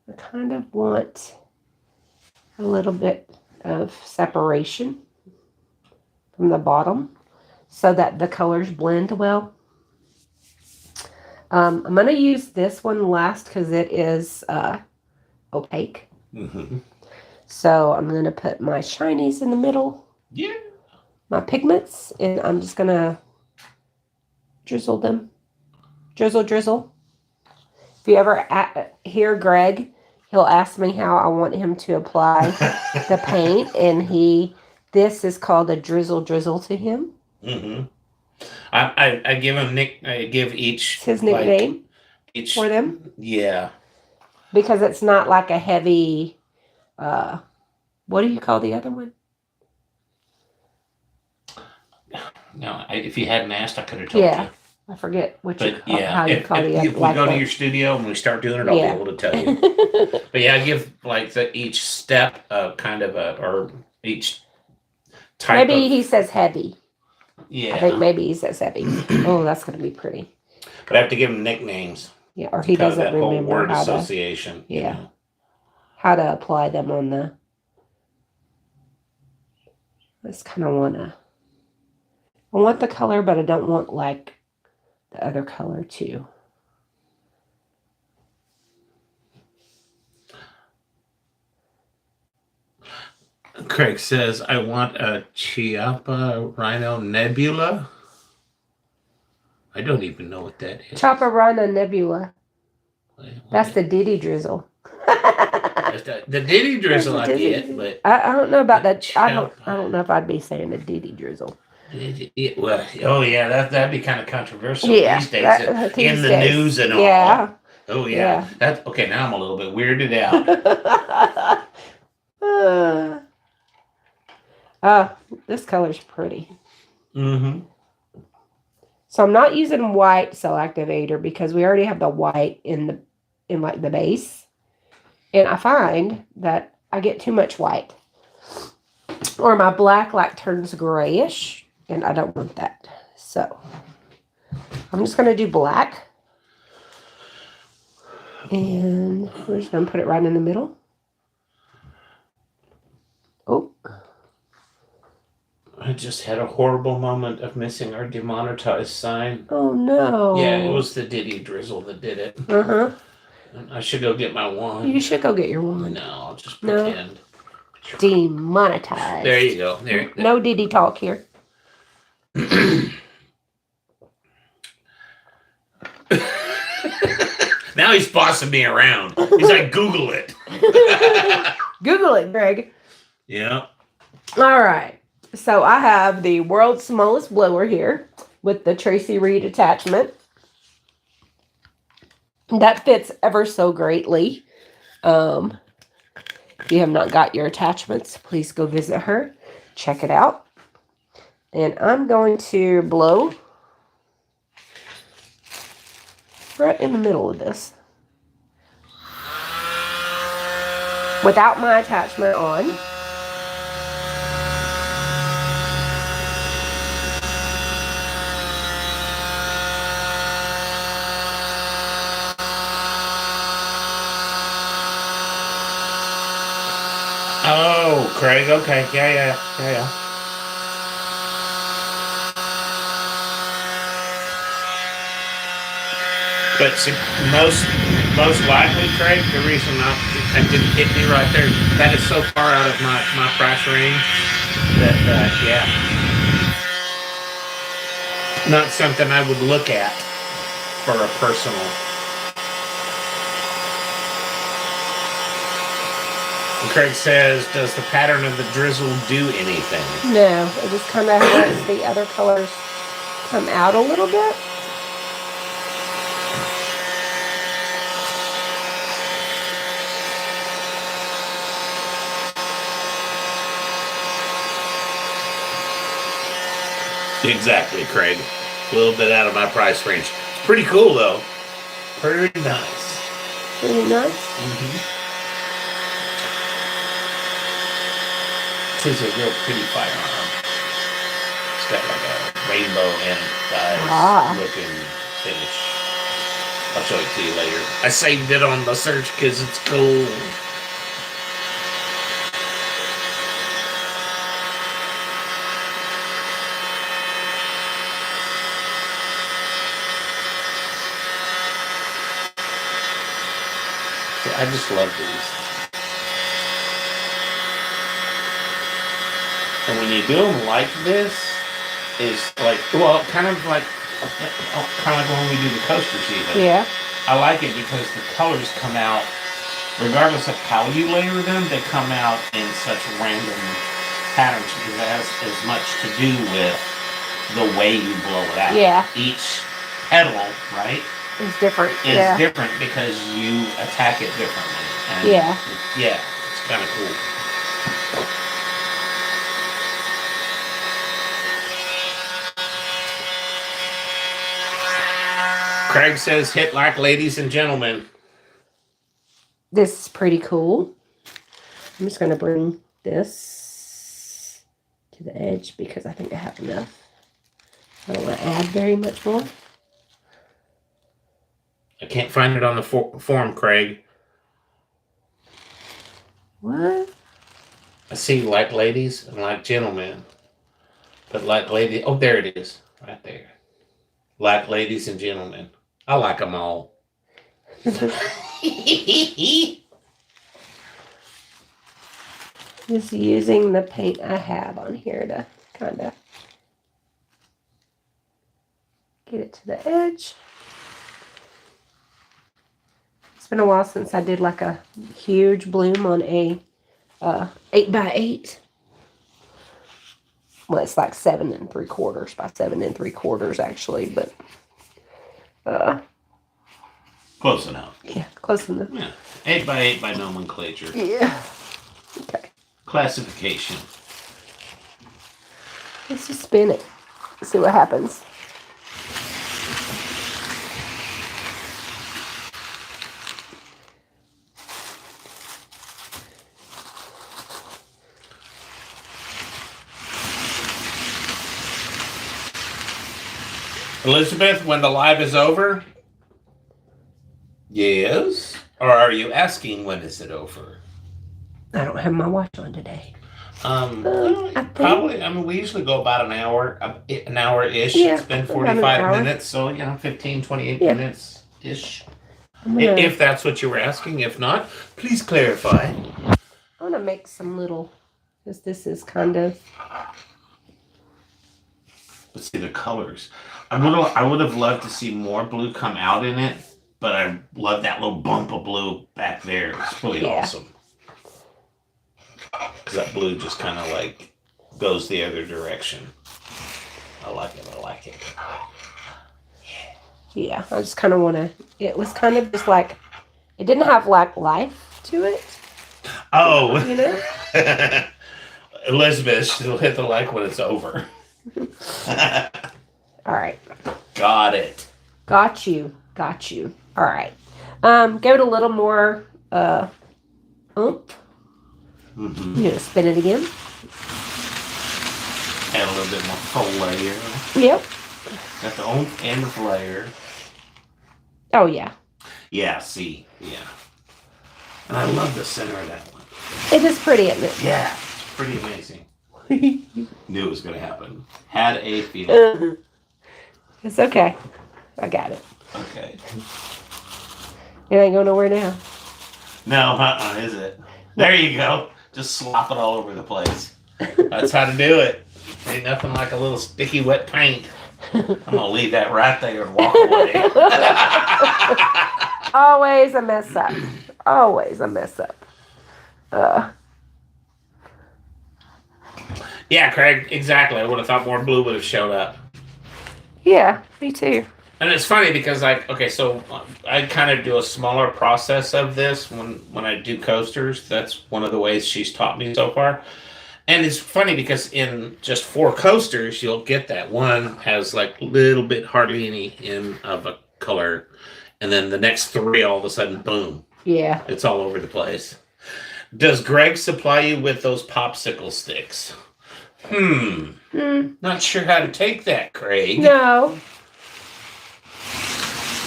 Speaker 2: I kind of want a little bit of separation from the bottom so that the colors blend well. I'm going to use this one last because it is opaque.
Speaker 1: Mm-hmm.
Speaker 2: So I'm going to put my shinies in the middle.
Speaker 1: Yeah.
Speaker 2: My pigments, and I'm just going to drizzle them. Drizzle, drizzle. If you ever hear Greg, he'll ask me how I want him to apply the paint, and this is called a drizzle drizzle to him.
Speaker 1: Mm-hmm. I give him I give each
Speaker 2: It's his nickname for them.
Speaker 1: Yeah.
Speaker 2: Because it's not like a heavy, what do you call the other one?
Speaker 1: No, if you hadn't asked, I could have told you.
Speaker 2: I forget how
Speaker 1: If
Speaker 2: you call the
Speaker 1: if we go to your studio and we start doing it, I'll be able to tell you. But yeah, I give like each step kind of or each type.
Speaker 2: Maybe he says heavy.
Speaker 1: Yeah.
Speaker 2: I think maybe he says heavy. Oh, that's going to be pretty.
Speaker 1: But I have to give him nicknames.
Speaker 2: Yeah, or he doesn't remember
Speaker 1: whole word
Speaker 2: how
Speaker 1: association.
Speaker 2: how to apply them on the. I just kind of I want the color, but I don't want like the other color too.
Speaker 1: Craig says, I want a Chiapa Rhino Nebula. I don't even know what that is.
Speaker 2: Chiapa Rhino Nebula. That's the Diddy drizzle.
Speaker 1: The Diddy drizzle I get, but
Speaker 2: I don't know about that. I
Speaker 1: Chop.
Speaker 2: don't know if I'd be saying the Diddy drizzle.
Speaker 1: Well, oh yeah, that'd be kind of controversial
Speaker 2: Yeah,
Speaker 1: these days in the news and all.
Speaker 2: Yeah.
Speaker 1: Oh yeah, that's okay. Now I'm a little bit weirded out.
Speaker 2: This color's pretty.
Speaker 1: Mm-hmm.
Speaker 2: So I'm not using white cell activator because we already have the white in like the base, and I find that I get too much white, or my black like turns grayish, and I don't want that. So I'm just gonna do black, and we're just gonna put it right in the middle. Oh.
Speaker 1: I just had a horrible moment of missing our demonetized sign.
Speaker 2: Oh no.
Speaker 1: Yeah, it was the Diddy drizzle that did it.
Speaker 2: Uh-huh.
Speaker 1: I should go get my wand.
Speaker 2: You should go get your wand.
Speaker 1: No, I'll just pretend.
Speaker 2: No. Demonetized.
Speaker 1: There you go. There.
Speaker 2: No Diddy talk here.
Speaker 1: Now he's bossing me around. He's like, Google it.
Speaker 2: Google it, Greg.
Speaker 1: Yeah.
Speaker 2: All right. So I have the world's smallest blower here with the Tracy Reed attachment. That fits ever so greatly. If you have not got your attachments, please go visit her. Check it out. And I'm going to blow right in the middle of this without my attachment on.
Speaker 1: Oh, Craig. Okay. Yeah. But see, most likely, Craig, the reason I didn't hit me right there, that is so far out of my price range that, yeah. Not something I would look at for a personal. And Craig says, does the pattern of the drizzle do anything?
Speaker 2: No, it just kind of lets the other colors come out a little bit.
Speaker 1: Exactly, Craig. A little bit out of my price range. It's pretty cool, though. Pretty nice.
Speaker 2: Pretty nice.
Speaker 1: Mm-hmm. It is a real pretty firearm. It's got like a rainbow and eyes looking finish. I'll show it to you later. I saved it on the search because it's cool. I just love these. And when you do them like this, is like, well, kind of like when we do the coasters even.
Speaker 2: Yeah.
Speaker 1: I like it because the colors come out, regardless of how you layer them, they come out in such random patterns because it has as much to do with the way you blow it out.
Speaker 2: Yeah.
Speaker 1: Each petal, right?
Speaker 2: It's different.
Speaker 1: It's different because you attack it differently. And
Speaker 2: yeah,
Speaker 1: it's kind of cool. Craig says, hit like ladies and gentlemen.
Speaker 2: This is pretty cool. I'm just going to bring this to the edge because I think I have enough. I don't want to add very much more.
Speaker 1: I can't find it on the form, Craig.
Speaker 2: What?
Speaker 1: I see like ladies and like gentlemen. But like lady, oh, there it is. Right there. Like ladies and gentlemen. I like them all.
Speaker 2: Just using the paint I have on here to kind of get it to the edge. It's been a while since I did like a huge bloom on a 8x8. Well, it's like 7 3/4 by 7 3/4 actually, but
Speaker 1: close enough.
Speaker 2: Yeah, close enough.
Speaker 1: Yeah, 8x8 by nomenclature.
Speaker 2: Yeah. Okay.
Speaker 1: Classification.
Speaker 2: Let's just spin it. See what happens.
Speaker 1: Elizabeth, when the live is over? Yes? Or are you asking when is it over?
Speaker 2: I don't have my watch on today.
Speaker 1: Probably. I mean, we usually go about an hour-ish.
Speaker 2: Yeah,
Speaker 1: It's been
Speaker 2: about
Speaker 1: 45 minutes, so 15, 28 minutes ish. If that's what you were asking. If not, please clarify.
Speaker 2: I want to make some little, because this is kind of.
Speaker 1: Let's see the colors. I would have loved to see more blue come out in it, but I love that little bump of blue back there. It's really awesome. Because that blue just kind of like goes the other direction. I like it. I like it.
Speaker 2: Yeah, I just kind of want to. It was kind of just like, it didn't have like life to it.
Speaker 1: Oh.
Speaker 2: You know?
Speaker 1: Elizabeth, she'll hit the like when it's over.
Speaker 2: All right.
Speaker 1: Got it.
Speaker 2: Got you. All right. Give it a little more oomph.
Speaker 1: Mm-hmm.
Speaker 2: You're gonna spin it again.
Speaker 1: Add a little bit more flair.
Speaker 2: Yep.
Speaker 1: Got the oomph and the flair.
Speaker 2: Oh yeah.
Speaker 1: Yeah. See. Yeah. And I love the center of that one.
Speaker 2: It is pretty, isn't it?
Speaker 1: Yeah. It's pretty amazing. Knew it was gonna happen. Had a feeling.
Speaker 2: It's okay. I got it.
Speaker 1: Okay.
Speaker 2: It ain't going nowhere now.
Speaker 1: No, is it? There you go. Just slop it all over the place. That's how to do it. Ain't nothing like a little sticky wet paint. I'm gonna leave that right there and walk away.
Speaker 2: Always a mess up. Always a mess up.
Speaker 1: Yeah, Craig, exactly. I would have thought more blue would have showed up.
Speaker 2: Yeah, me too.
Speaker 1: And it's funny because so I kind of do a smaller process of this when I do coasters. That's one of the ways she's taught me so far. And it's funny because in just 4 coasters, you'll get that. One has like little bit, hardly any in of a color. And then the next 3, all of a sudden, boom.
Speaker 2: Yeah.
Speaker 1: It's all over the place. Does Greg supply you with those popsicle sticks? Not sure how to take that, Craig.
Speaker 2: No.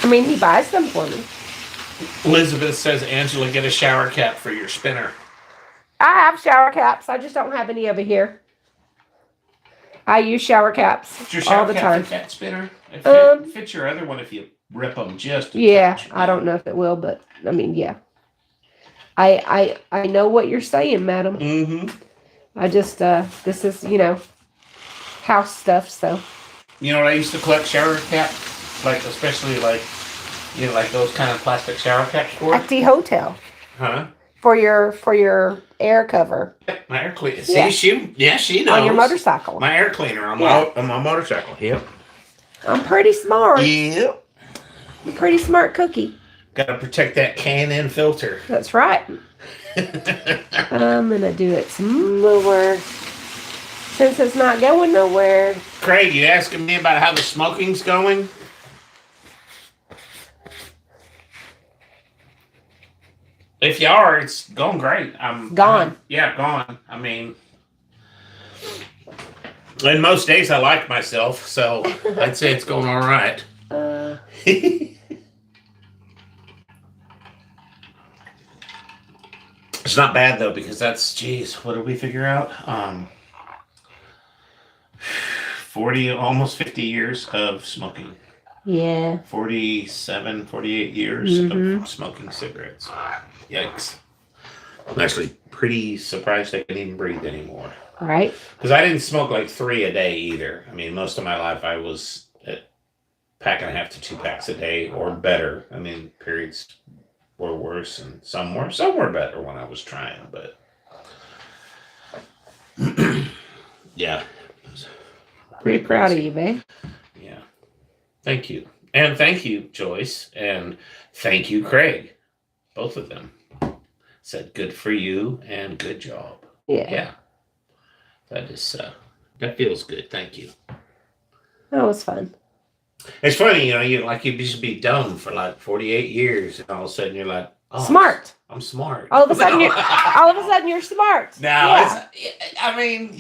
Speaker 2: I mean, he buys them for me.
Speaker 1: Elizabeth says, Angela, get a shower cap for your spinner.
Speaker 2: I have shower caps. I just don't have any over here. I use shower caps
Speaker 1: Is your shower
Speaker 2: all the
Speaker 1: cap
Speaker 2: time.
Speaker 1: a cat spinner? It fits your other one if you rip them just a touch.
Speaker 2: I don't know if it will, but I mean, yeah. I know what you're saying, madam.
Speaker 1: Mm-hmm.
Speaker 2: I just, this is, house stuff, so.
Speaker 1: You know what I used to collect shower caps? Like, especially like those kind of plastic shower caps for?
Speaker 2: At the hotel.
Speaker 1: Huh?
Speaker 2: For your air cover.
Speaker 1: My air cleaner.
Speaker 2: Yeah.
Speaker 1: See, she knows.
Speaker 2: On your motorcycle.
Speaker 1: My air cleaner on my motorcycle. Yep.
Speaker 2: I'm pretty smart.
Speaker 1: Yep.
Speaker 2: I'm a pretty smart cookie.
Speaker 1: Gotta protect that K&N filter.
Speaker 2: That's right. I'm gonna do it some more. Since it's not going nowhere.
Speaker 1: Craig, you asking me about how the smoking's going? If you are, it's going great. I'm
Speaker 2: gone.
Speaker 1: Gone. I mean, and most days I like myself, so I'd say it's going all right. It's not bad though, because that's, what did we figure out? 40, almost 50 years of smoking.
Speaker 2: Yeah.
Speaker 1: 47, 48 years of smoking cigarettes. Yikes. I'm actually pretty surprised I can even breathe anymore.
Speaker 2: All right.
Speaker 1: Because I didn't smoke like 3 a day either. I mean, most of my life I was at 1.5 to 2 packs a day or better. I mean, periods were worse, and some were better when I was trying. But yeah,
Speaker 2: Pretty proud of you, babe.
Speaker 1: Yeah, thank you, and thank you, Joyce, and thank you, Craig. Both of them said good for you and good job.
Speaker 2: Yeah.
Speaker 1: That is that feels good. Thank you.
Speaker 2: That was fun.
Speaker 1: It's funny, you just be dumb for like 48 years, and all of a sudden you're like, oh,
Speaker 2: Smart.
Speaker 1: I'm smart.
Speaker 2: All of a sudden, you're smart.
Speaker 1: Now, I mean,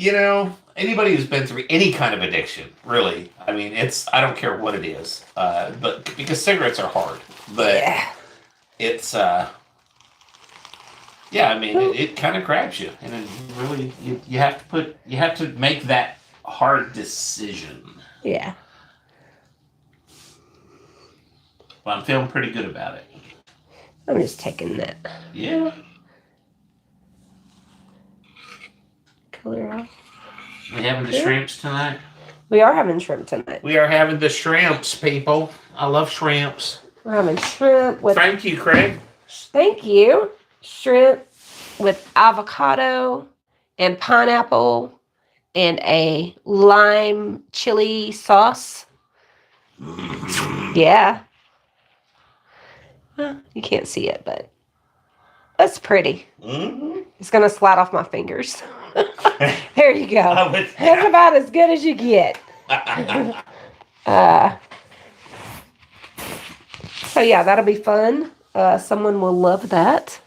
Speaker 1: anybody who's been through any kind of addiction, really, I mean, I don't care what it is, but because cigarettes are hard, but it's, yeah, I mean, it kind of grabs you, and it really, you have to make that hard decision.
Speaker 2: Yeah.
Speaker 1: Well, I'm feeling pretty good about it.
Speaker 2: I'm just taking that.
Speaker 1: Yeah.
Speaker 2: Color off.
Speaker 1: We having the shrimps tonight?
Speaker 2: We are having shrimp tonight.
Speaker 1: We are having the shrimps, people. I love shrimps.
Speaker 2: We're having shrimp with...
Speaker 1: Thank you, Craig.
Speaker 2: Thank you. Shrimp with avocado and pineapple and a lime chili sauce. Yeah. Well, you can't see it, but that's pretty.
Speaker 1: Mm-hmm.
Speaker 2: It's going to slide off my fingers. There you go.
Speaker 1: Oh,
Speaker 2: That's about as good as you get. So yeah, that'll be fun. Someone will love that.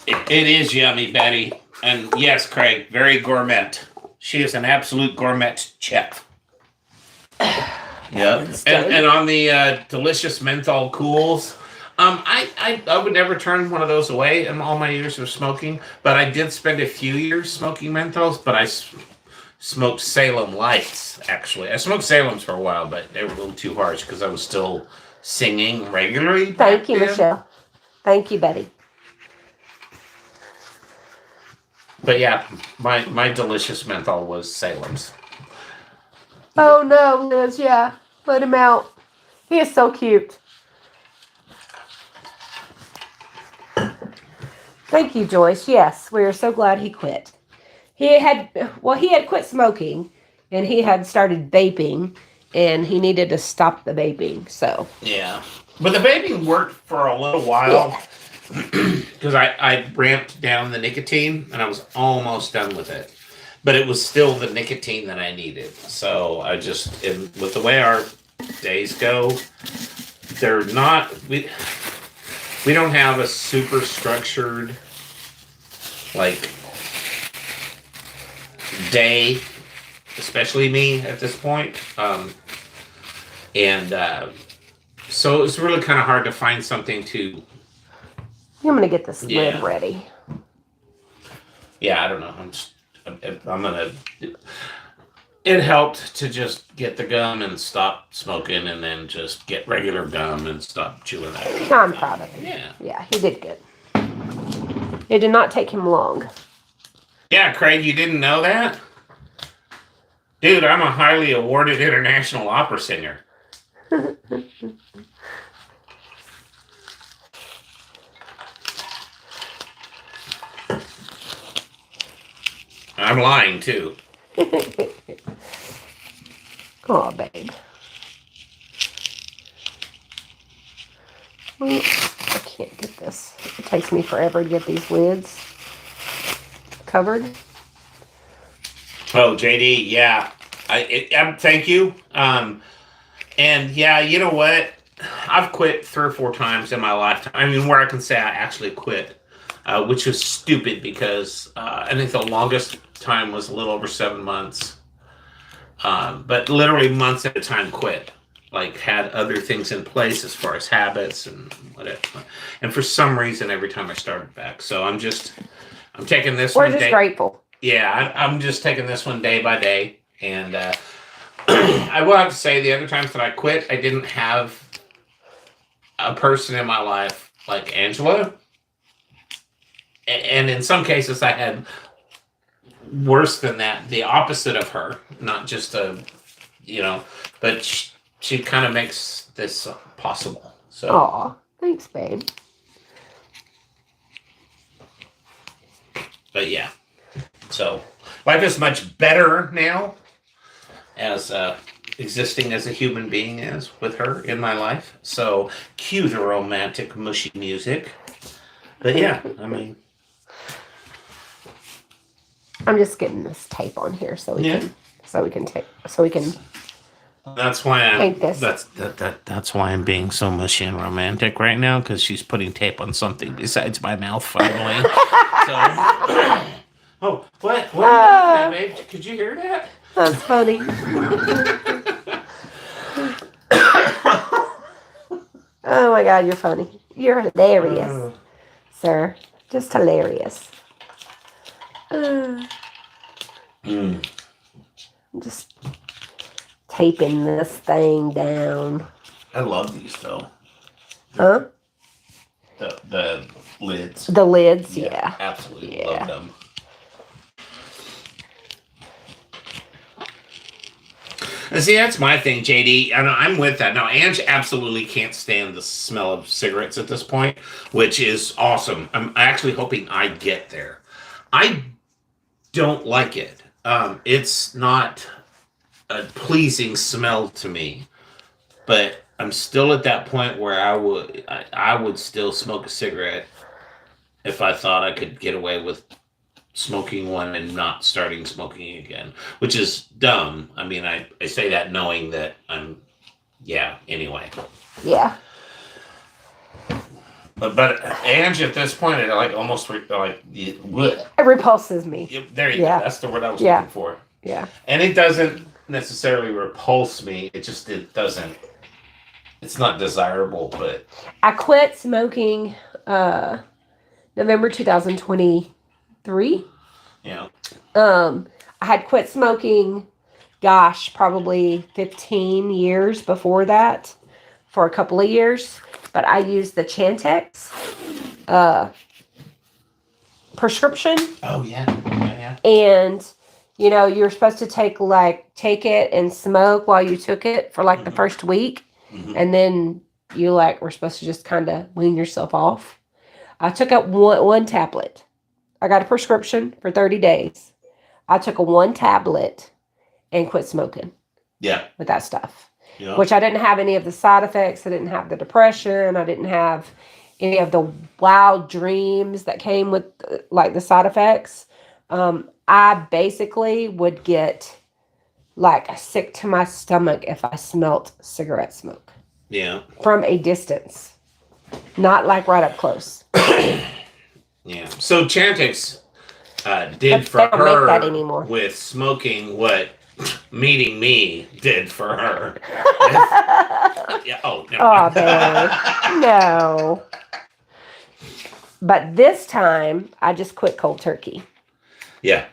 Speaker 1: It is yummy, Betty. And yes, Craig, very gourmet. She is an absolute gourmet chef. Yep. And on the delicious menthol cools, I would never turn one of those away in all my years of smoking, but I did spend a few years smoking menthols, but I smoked Salem Lights, actually. I smoked Salem's for a while, but they were a little too harsh because I was still singing regularly.
Speaker 2: Thank you, Michelle. Thank you, Betty.
Speaker 1: But yeah, my delicious menthol was Salem's.
Speaker 2: Oh no, Liz, yeah. Let him out. He is so cute. Thank you, Joyce. Yes, we are so glad he quit. He had quit smoking and he had started vaping and he needed to stop the vaping. So
Speaker 1: yeah. But the vaping worked for a little while because I ramped down the nicotine and I was almost done with it. But it was still the nicotine that I needed. So I just, with the way our days go, they're not, we don't have a super structured, like, day, especially me at this point. So it's really kind of hard to find something to.
Speaker 2: I'm going to get this lid ready.
Speaker 1: Yeah, I don't know. I'm gonna. It helped to just get the gum and stop smoking, and then just get regular gum and stop chewing that.
Speaker 2: I'm proud of him.
Speaker 1: Yeah.
Speaker 2: Yeah, he did good. It did not take him long.
Speaker 1: Yeah, Craig, you didn't know that? Dude, I'm a highly awarded international opera singer. I'm lying, too.
Speaker 2: Oh, babe. Well, I can't get this. It takes me forever to get these lids covered.
Speaker 1: Oh, JD, yeah. Thank you. And yeah, you know what? I've quit 3 or 4 times in my lifetime. I mean, where I can say I actually quit, which was stupid because I think the longest time was a little over 7 months. But literally months at a time quit. Like, had other things in place as far as habits and whatever. And for some reason, every time I started back. So I'm taking this one.
Speaker 2: We're just grateful.
Speaker 1: Yeah, I'm just taking this one day by day. And I will have to say, the other times that I quit, I didn't have a person in my life like Angela. And in some cases, I had worse than that, the opposite of her. Not just but she kind of makes this possible. So,
Speaker 2: Aw, thanks, babe.
Speaker 1: but yeah, so life is much better now as existing as a human being is with her in my life. So cue the romantic, mushy music. But yeah, I mean,
Speaker 2: I'm just getting this tape on here so we can
Speaker 1: that's why I'm
Speaker 2: paint this.
Speaker 1: that's why I'm being so mushy and romantic right now, because she's putting tape on something besides my mouth finally. So, oh, what are you looking at, babe? Could you hear that?
Speaker 2: That's funny. Oh my God, you're funny. You're hilarious, sir. Just hilarious. I'm just taping this thing down.
Speaker 1: I love these though.
Speaker 2: Huh?
Speaker 1: The lids.
Speaker 2: The lids, yeah.
Speaker 1: Absolutely love them. See, that's my thing, JD. I'm with that. Now, Ange absolutely can't stand the smell of cigarettes at this point, which is awesome. I'm actually hoping I get there. I don't like it. It's not a pleasing smell to me, but I'm still at that point where I would still smoke a cigarette if I thought I could get away with smoking one and not starting smoking again, which is dumb. I mean, I say that knowing that anyway.
Speaker 2: Yeah.
Speaker 1: But Ange, at this point, it almost
Speaker 2: It repulses me.
Speaker 1: There you go. That's the word I was looking for.
Speaker 2: Yeah.
Speaker 1: And it doesn't necessarily repulse me. It doesn't. It's not desirable, but
Speaker 2: I quit smoking November 2023.
Speaker 1: Yeah.
Speaker 2: I had quit smoking, probably 15 years before that, for a couple of years. But I used the Chantix prescription.
Speaker 1: Oh yeah.
Speaker 2: And you're supposed to take it and smoke while you took it for the first week, and then you were supposed to just kind of wean yourself off. I took out one tablet. I got a prescription for 30 days. I took one tablet and quit smoking.
Speaker 1: Yeah.
Speaker 2: With that stuff.
Speaker 1: Yeah.
Speaker 2: Which I didn't have any of the side effects. I didn't have the depression. I didn't have any of the wild dreams that came with the side effects. I basically would get sick to my stomach if I smelt cigarette smoke.
Speaker 1: Yeah.
Speaker 2: From a distance. Not right up close.
Speaker 1: Yeah. So Chantix did for her
Speaker 2: that anymore.
Speaker 1: With smoking what meeting me did for her. Yeah. Oh, no.
Speaker 2: Oh, babe. No. But this time, I just quit cold turkey.
Speaker 1: Yeah.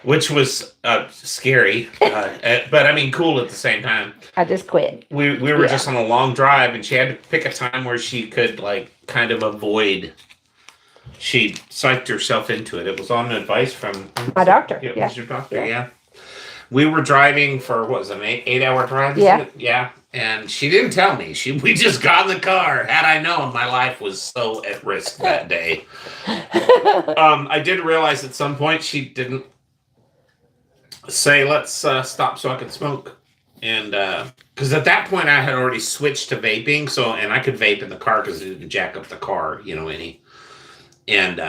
Speaker 1: Which was scary, but I mean, cool at the same time.
Speaker 2: I just quit.
Speaker 1: We were just on a long drive, and she had to pick a time where she could kind of avoid. She psyched herself into it. It was on advice from
Speaker 2: my doctor.
Speaker 1: It was your doctor. Yeah. We were driving for what was it, an 8-hour drive?
Speaker 2: Yeah.
Speaker 1: Yeah. And she didn't tell me. We just got in the car. Had I known, my life was so at risk that day. I did realize at some point she didn't say, let's stop so I could smoke. And because at that point I had already switched to vaping, and I could vape in the car because it didn't jack up the car, any. And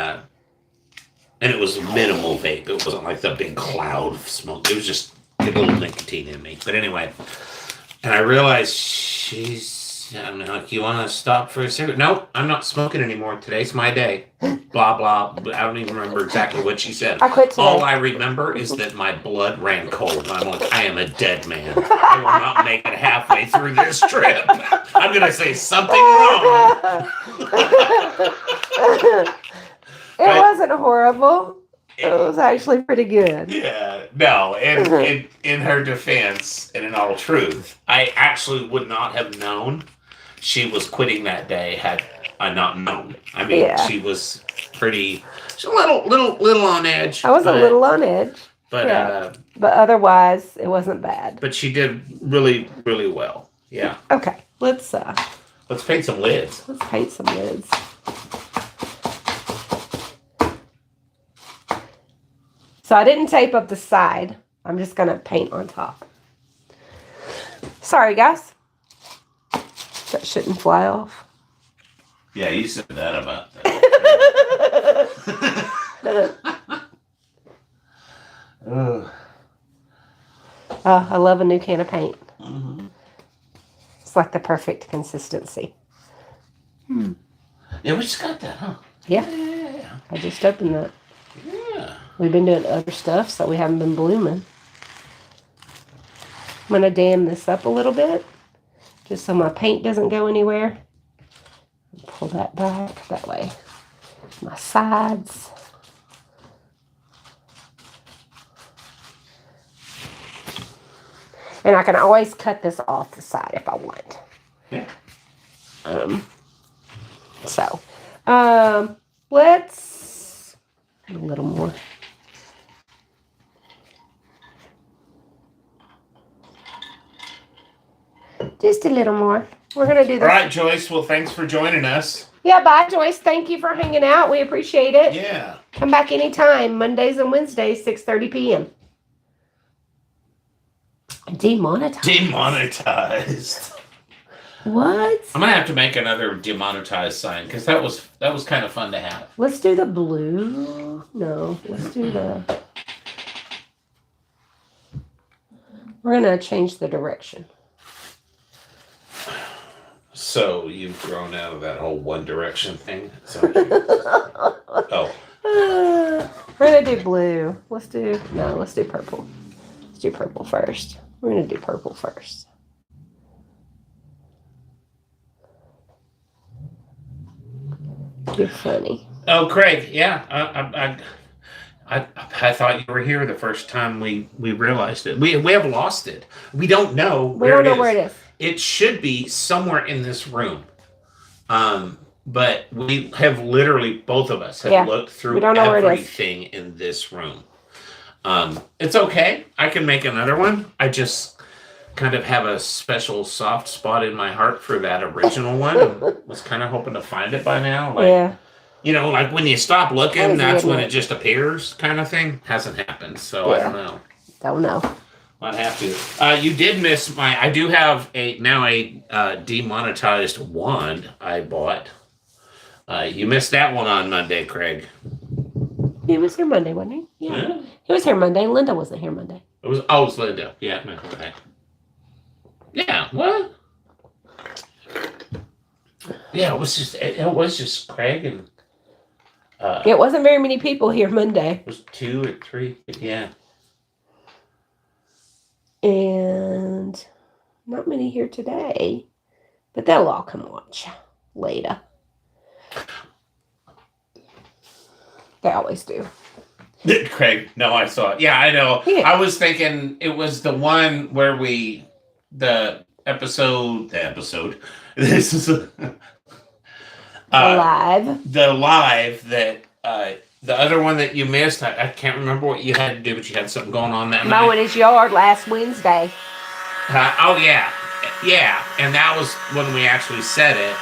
Speaker 1: it was minimal vape. It wasn't like the big cloud of smoke. It was just a little nicotine in me. But anyway, and I realized I'm like, you want to stop for a cigarette? Nope, I'm not smoking anymore. Today's my day. Blah, blah. I don't even remember exactly what she said.
Speaker 2: I quit today.
Speaker 1: All I remember is that my blood ran cold. I'm like, I am a dead man. I will not make it halfway through this trip. I'm going to say something wrong.
Speaker 2: It wasn't horrible. It was actually pretty good.
Speaker 1: Yeah. No, and in her defense, and in all truth, I actually would not have known she was quitting that day had I not known. I mean, she was she's a little on edge.
Speaker 2: I was a little on edge.
Speaker 1: But
Speaker 2: but otherwise, it wasn't bad.
Speaker 1: But she did really, really well. Yeah.
Speaker 2: Okay, let's
Speaker 1: paint some lids.
Speaker 2: Let's paint some lids. So I didn't tape up the side. I'm just gonna paint on top. Sorry, guys. That shouldn't fly off.
Speaker 1: Yeah, you said that about that.
Speaker 2: I love a new can of paint.
Speaker 1: Mm-hmm.
Speaker 2: It's like the perfect consistency.
Speaker 1: Yeah, we just got that, huh?
Speaker 2: Yeah.
Speaker 1: Yeah.
Speaker 2: I just opened that.
Speaker 1: Yeah.
Speaker 2: We've been doing other stuff, so we haven't been blooming. I'm going to dam this up a little bit, just so my paint doesn't go anywhere. Pull that back that way. My sides. And I can always cut this off the side if I want.
Speaker 1: Yeah.
Speaker 2: Let's a little more. Just a little more. We're going to do this.
Speaker 1: All right, Joyce. Well, thanks for joining us.
Speaker 2: Yeah, bye, Joyce. Thank you for hanging out. We appreciate it.
Speaker 1: Yeah.
Speaker 2: Come back anytime, Mondays and Wednesdays, 6:30 p.m. Demonetized.
Speaker 1: Demonetized.
Speaker 2: What?
Speaker 1: I'm gonna have to make another demonetized sign because that was kind of fun to have.
Speaker 2: Let's do the blue. No, let's do the. We're gonna change the direction.
Speaker 1: So you've grown out of that whole One Direction thing. So oh.
Speaker 2: We're gonna do blue. Let's do purple. Let's do purple first. We're gonna do purple first. You're funny.
Speaker 1: Oh, Craig. Yeah, I thought you were here the first time we realized it. We have lost it. We don't know where it is. It should be somewhere in this room. But we have literally, both of us have looked through everything in this room. It's okay. I can make another one. I just kind of have a special soft spot in my heart for that original one. And was kind of hoping to find it by now. Like,
Speaker 2: yeah.
Speaker 1: You know, like when you stop looking, that's when it just appears kind of thing. Hasn't happened. So I don't know.
Speaker 2: Don't know.
Speaker 1: I'd have to. You did miss I do have a demonetized wand I bought. You missed that one on Monday, Craig.
Speaker 2: He was here Monday, wasn't he? Yeah. He was here Monday. Linda wasn't here Monday.
Speaker 1: It was Linda. Yeah, okay. Yeah, what? Yeah, it was just Craig and
Speaker 2: it wasn't very many people here Monday.
Speaker 1: It was 2 or 3, yeah.
Speaker 2: And not many here today, but they'll all come watch later. They always do.
Speaker 1: Craig, no, I saw it. Yeah, I know. Yeah. I was thinking it was the one where the episode. This is
Speaker 2: live.
Speaker 1: The live that the other one that you missed. I can't remember what you had to do, but you had something going on that night.
Speaker 2: Mowing his yard last Wednesday.
Speaker 1: Oh yeah, and that was when we actually said it,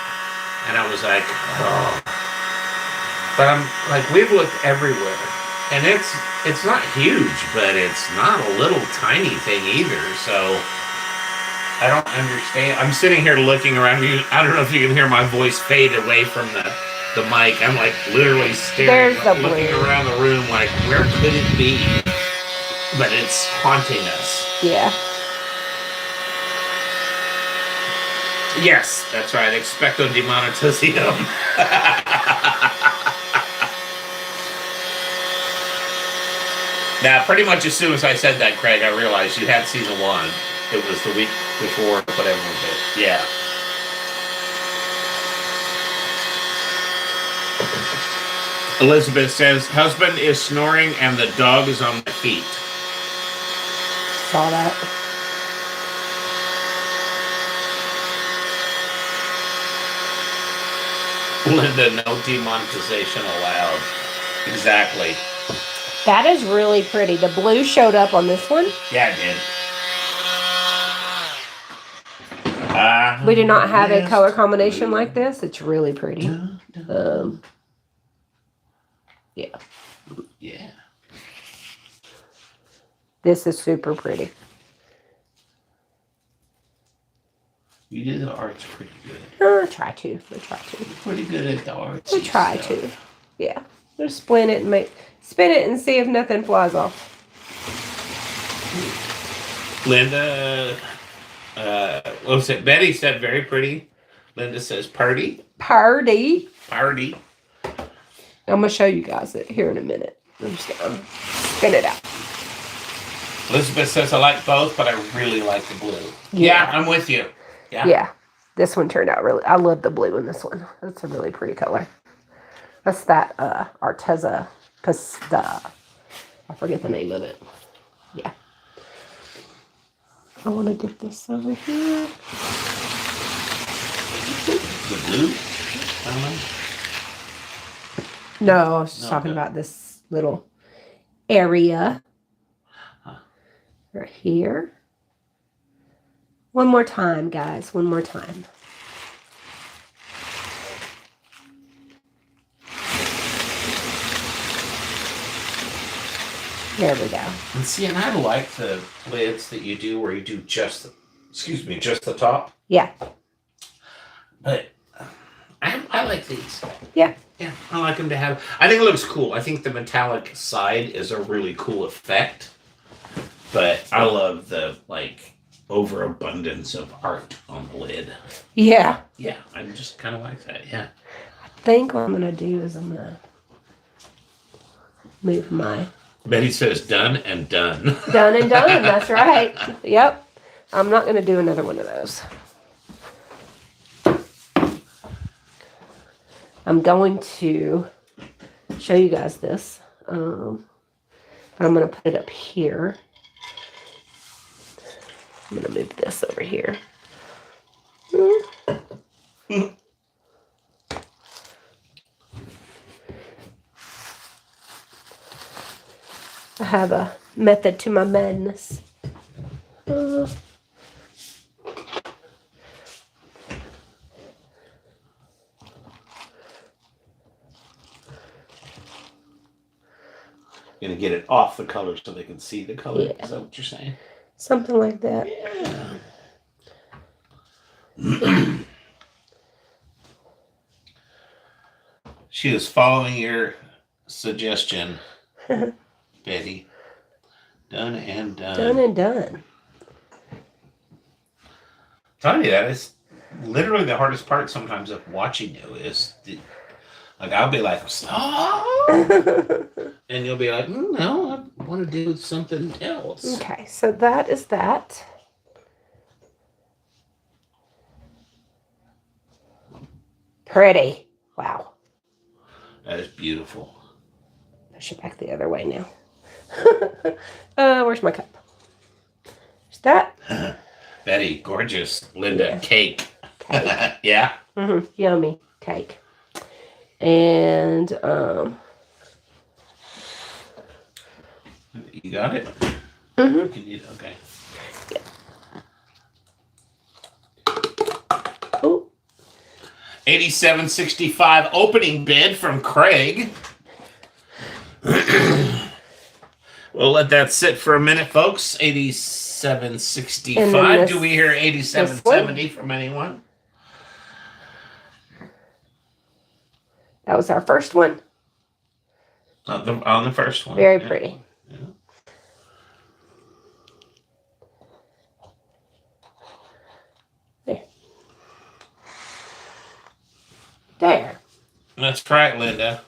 Speaker 1: and I was like, oh. But I'm like, we've looked everywhere, and it's not huge, but it's not a little tiny thing either. So I don't understand. I'm sitting here looking around you. I don't know if you can hear my voice fade away from the mic. I'm like literally staring, looking around the room, like where could it be? But it's haunting us.
Speaker 2: Yeah.
Speaker 1: Yes, that's right. Expecto demonetization. Now, pretty much as soon as I said that, Craig, I realized you had season 1. It was the week before, whatever it was. Yeah. Elizabeth says, husband is snoring and the dog is on my feet.
Speaker 2: Saw that.
Speaker 1: Linda, no demonetization allowed. Exactly.
Speaker 2: That is really pretty. The blue showed up on this one.
Speaker 1: Yeah, it did.
Speaker 2: We do not have a color combination like this. It's really pretty. Yeah.
Speaker 1: Yeah.
Speaker 2: This is super pretty.
Speaker 1: You do the arts pretty good.
Speaker 2: I try to.
Speaker 1: You're pretty good at the arts.
Speaker 2: I try to. Yeah. Just spin it and see if nothing flies off.
Speaker 1: Linda, what was it? Betty said very pretty. Linda says party.
Speaker 2: Party.
Speaker 1: Party.
Speaker 2: I'm going to show you guys it here in a minute. I'm just going to spin it out.
Speaker 1: Elizabeth says I like both, but I really like the blue. Yeah, I'm with you.
Speaker 2: Yeah. This one turned out really, I love the blue in this one. That's a really pretty color. That's that Arteza Pasta. I forget the name of it. Yeah. I want to get this over here.
Speaker 1: The blue? I don't know.
Speaker 2: No, I was just talking about this little area. Right here. One more time, guys. One more time. There we go.
Speaker 1: And see, and I like the lids that you do where you do just the top.
Speaker 2: Yeah.
Speaker 1: But I like these.
Speaker 2: Yeah.
Speaker 1: Yeah, I like them to have. I think it looks cool. I think the metallic side is a really cool effect. But I love the, overabundance of art on the lid.
Speaker 2: Yeah.
Speaker 1: Yeah, I just kind of like that, yeah.
Speaker 2: I think what I'm going to do is I'm going to move my...
Speaker 1: Betty says done and done.
Speaker 2: Done and done, that's right. Yep. I'm not going to do another one of those. I'm going to show you guys this. But I'm going to put it up here. I'm going to move this over here. I have a method to my madness.
Speaker 1: Gonna get it off the color so they can see the color.
Speaker 2: Yeah.
Speaker 1: Is that what you're saying?
Speaker 2: Something like that.
Speaker 1: Yeah. She is following your suggestion, Betty. Done and done.
Speaker 2: Done and done.
Speaker 1: Telling you that is literally the hardest part sometimes of watching you is I'll be like, stop, and you'll be like, no, I want to do something else.
Speaker 2: Okay, so that is that. Pretty. Wow.
Speaker 1: That is beautiful.
Speaker 2: Push it back the other way now. Where's my cup? Is that?
Speaker 1: Betty, gorgeous. Linda,
Speaker 2: Yeah.
Speaker 1: cake.
Speaker 2: Cake.
Speaker 1: Yeah.
Speaker 2: Yummy cake. And
Speaker 1: You got it?
Speaker 2: mhm.
Speaker 1: Okay.
Speaker 2: Ooh.
Speaker 1: $87.65 opening bid from Craig. We'll let that sit for a minute, folks. $87.65. Do we hear $87.70 from anyone?
Speaker 2: That was our first one.
Speaker 1: On the first one.
Speaker 2: Very
Speaker 1: Yeah.
Speaker 2: pretty.
Speaker 1: Yeah.
Speaker 2: There.
Speaker 1: That's right, Linda.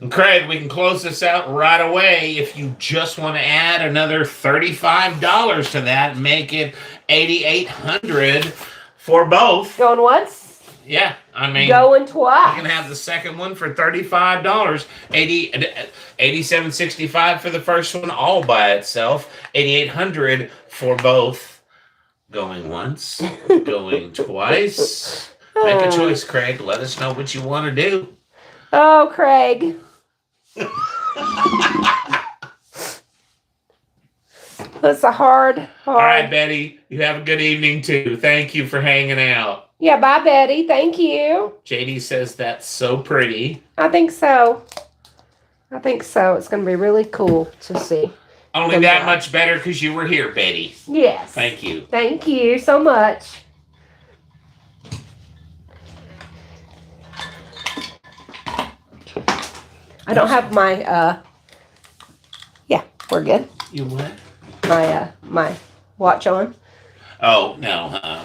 Speaker 1: And Craig, we can close this out right away. If you just want to add another $35 to that and make it $8,800 for both.
Speaker 2: Going once?
Speaker 1: Yeah, I mean,
Speaker 2: Going
Speaker 1: you
Speaker 2: twice.
Speaker 1: can have the second one for $35. $87.65 for the first one, all by itself. $8,800 for both. Going once, going twice. Make a choice, Craig. Let us know what you want to do.
Speaker 2: Oh, Craig. It's a hard.
Speaker 1: All right, Betty. You have a good evening too. Thank you for hanging out.
Speaker 2: Yeah, bye, Betty. Thank you.
Speaker 1: JD says that's so pretty.
Speaker 2: I think so. It's going to be really cool to see.
Speaker 1: Only that much better because you were here, Betty.
Speaker 2: Yes.
Speaker 1: Thank you.
Speaker 2: Thank you so much. I don't have my, yeah, we're good.
Speaker 1: You what?
Speaker 2: My watch on.
Speaker 1: Oh, no.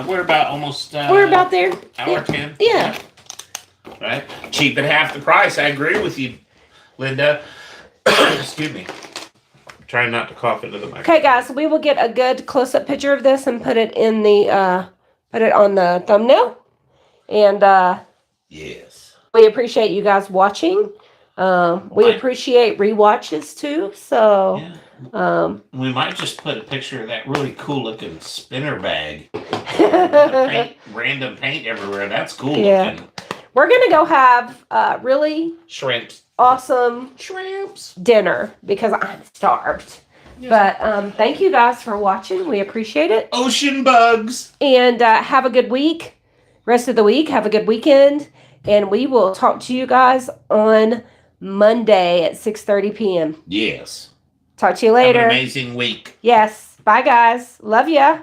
Speaker 1: We're about almost...
Speaker 2: we're about there.
Speaker 1: Hour 10.
Speaker 2: Yeah.
Speaker 1: Right? Cheap at half the price. I agree with you, Linda. Excuse me. Trying not to cough into the microphone.
Speaker 2: Okay, guys, we will get a good close-up picture of this and put it in the, put it on the thumbnail. And,
Speaker 1: yes.
Speaker 2: we appreciate you guys watching. We appreciate rewatches too. So,
Speaker 1: yeah. We might just put a picture of that really cool looking spinner bag. Random paint everywhere. That's cool looking.
Speaker 2: We're gonna go have really
Speaker 1: shrimps.
Speaker 2: Awesome
Speaker 1: shrimps
Speaker 2: dinner because I'm starved. Yeah. But thank you guys for watching. We appreciate it.
Speaker 1: Ocean bugs.
Speaker 2: And have a good week. Rest of the week. Have a good weekend. And we will talk to you guys on Monday at 6:30 p.m.
Speaker 1: Yes.
Speaker 2: Talk to you later.
Speaker 1: Have an amazing week.
Speaker 2: Yes. Bye, guys. Love ya.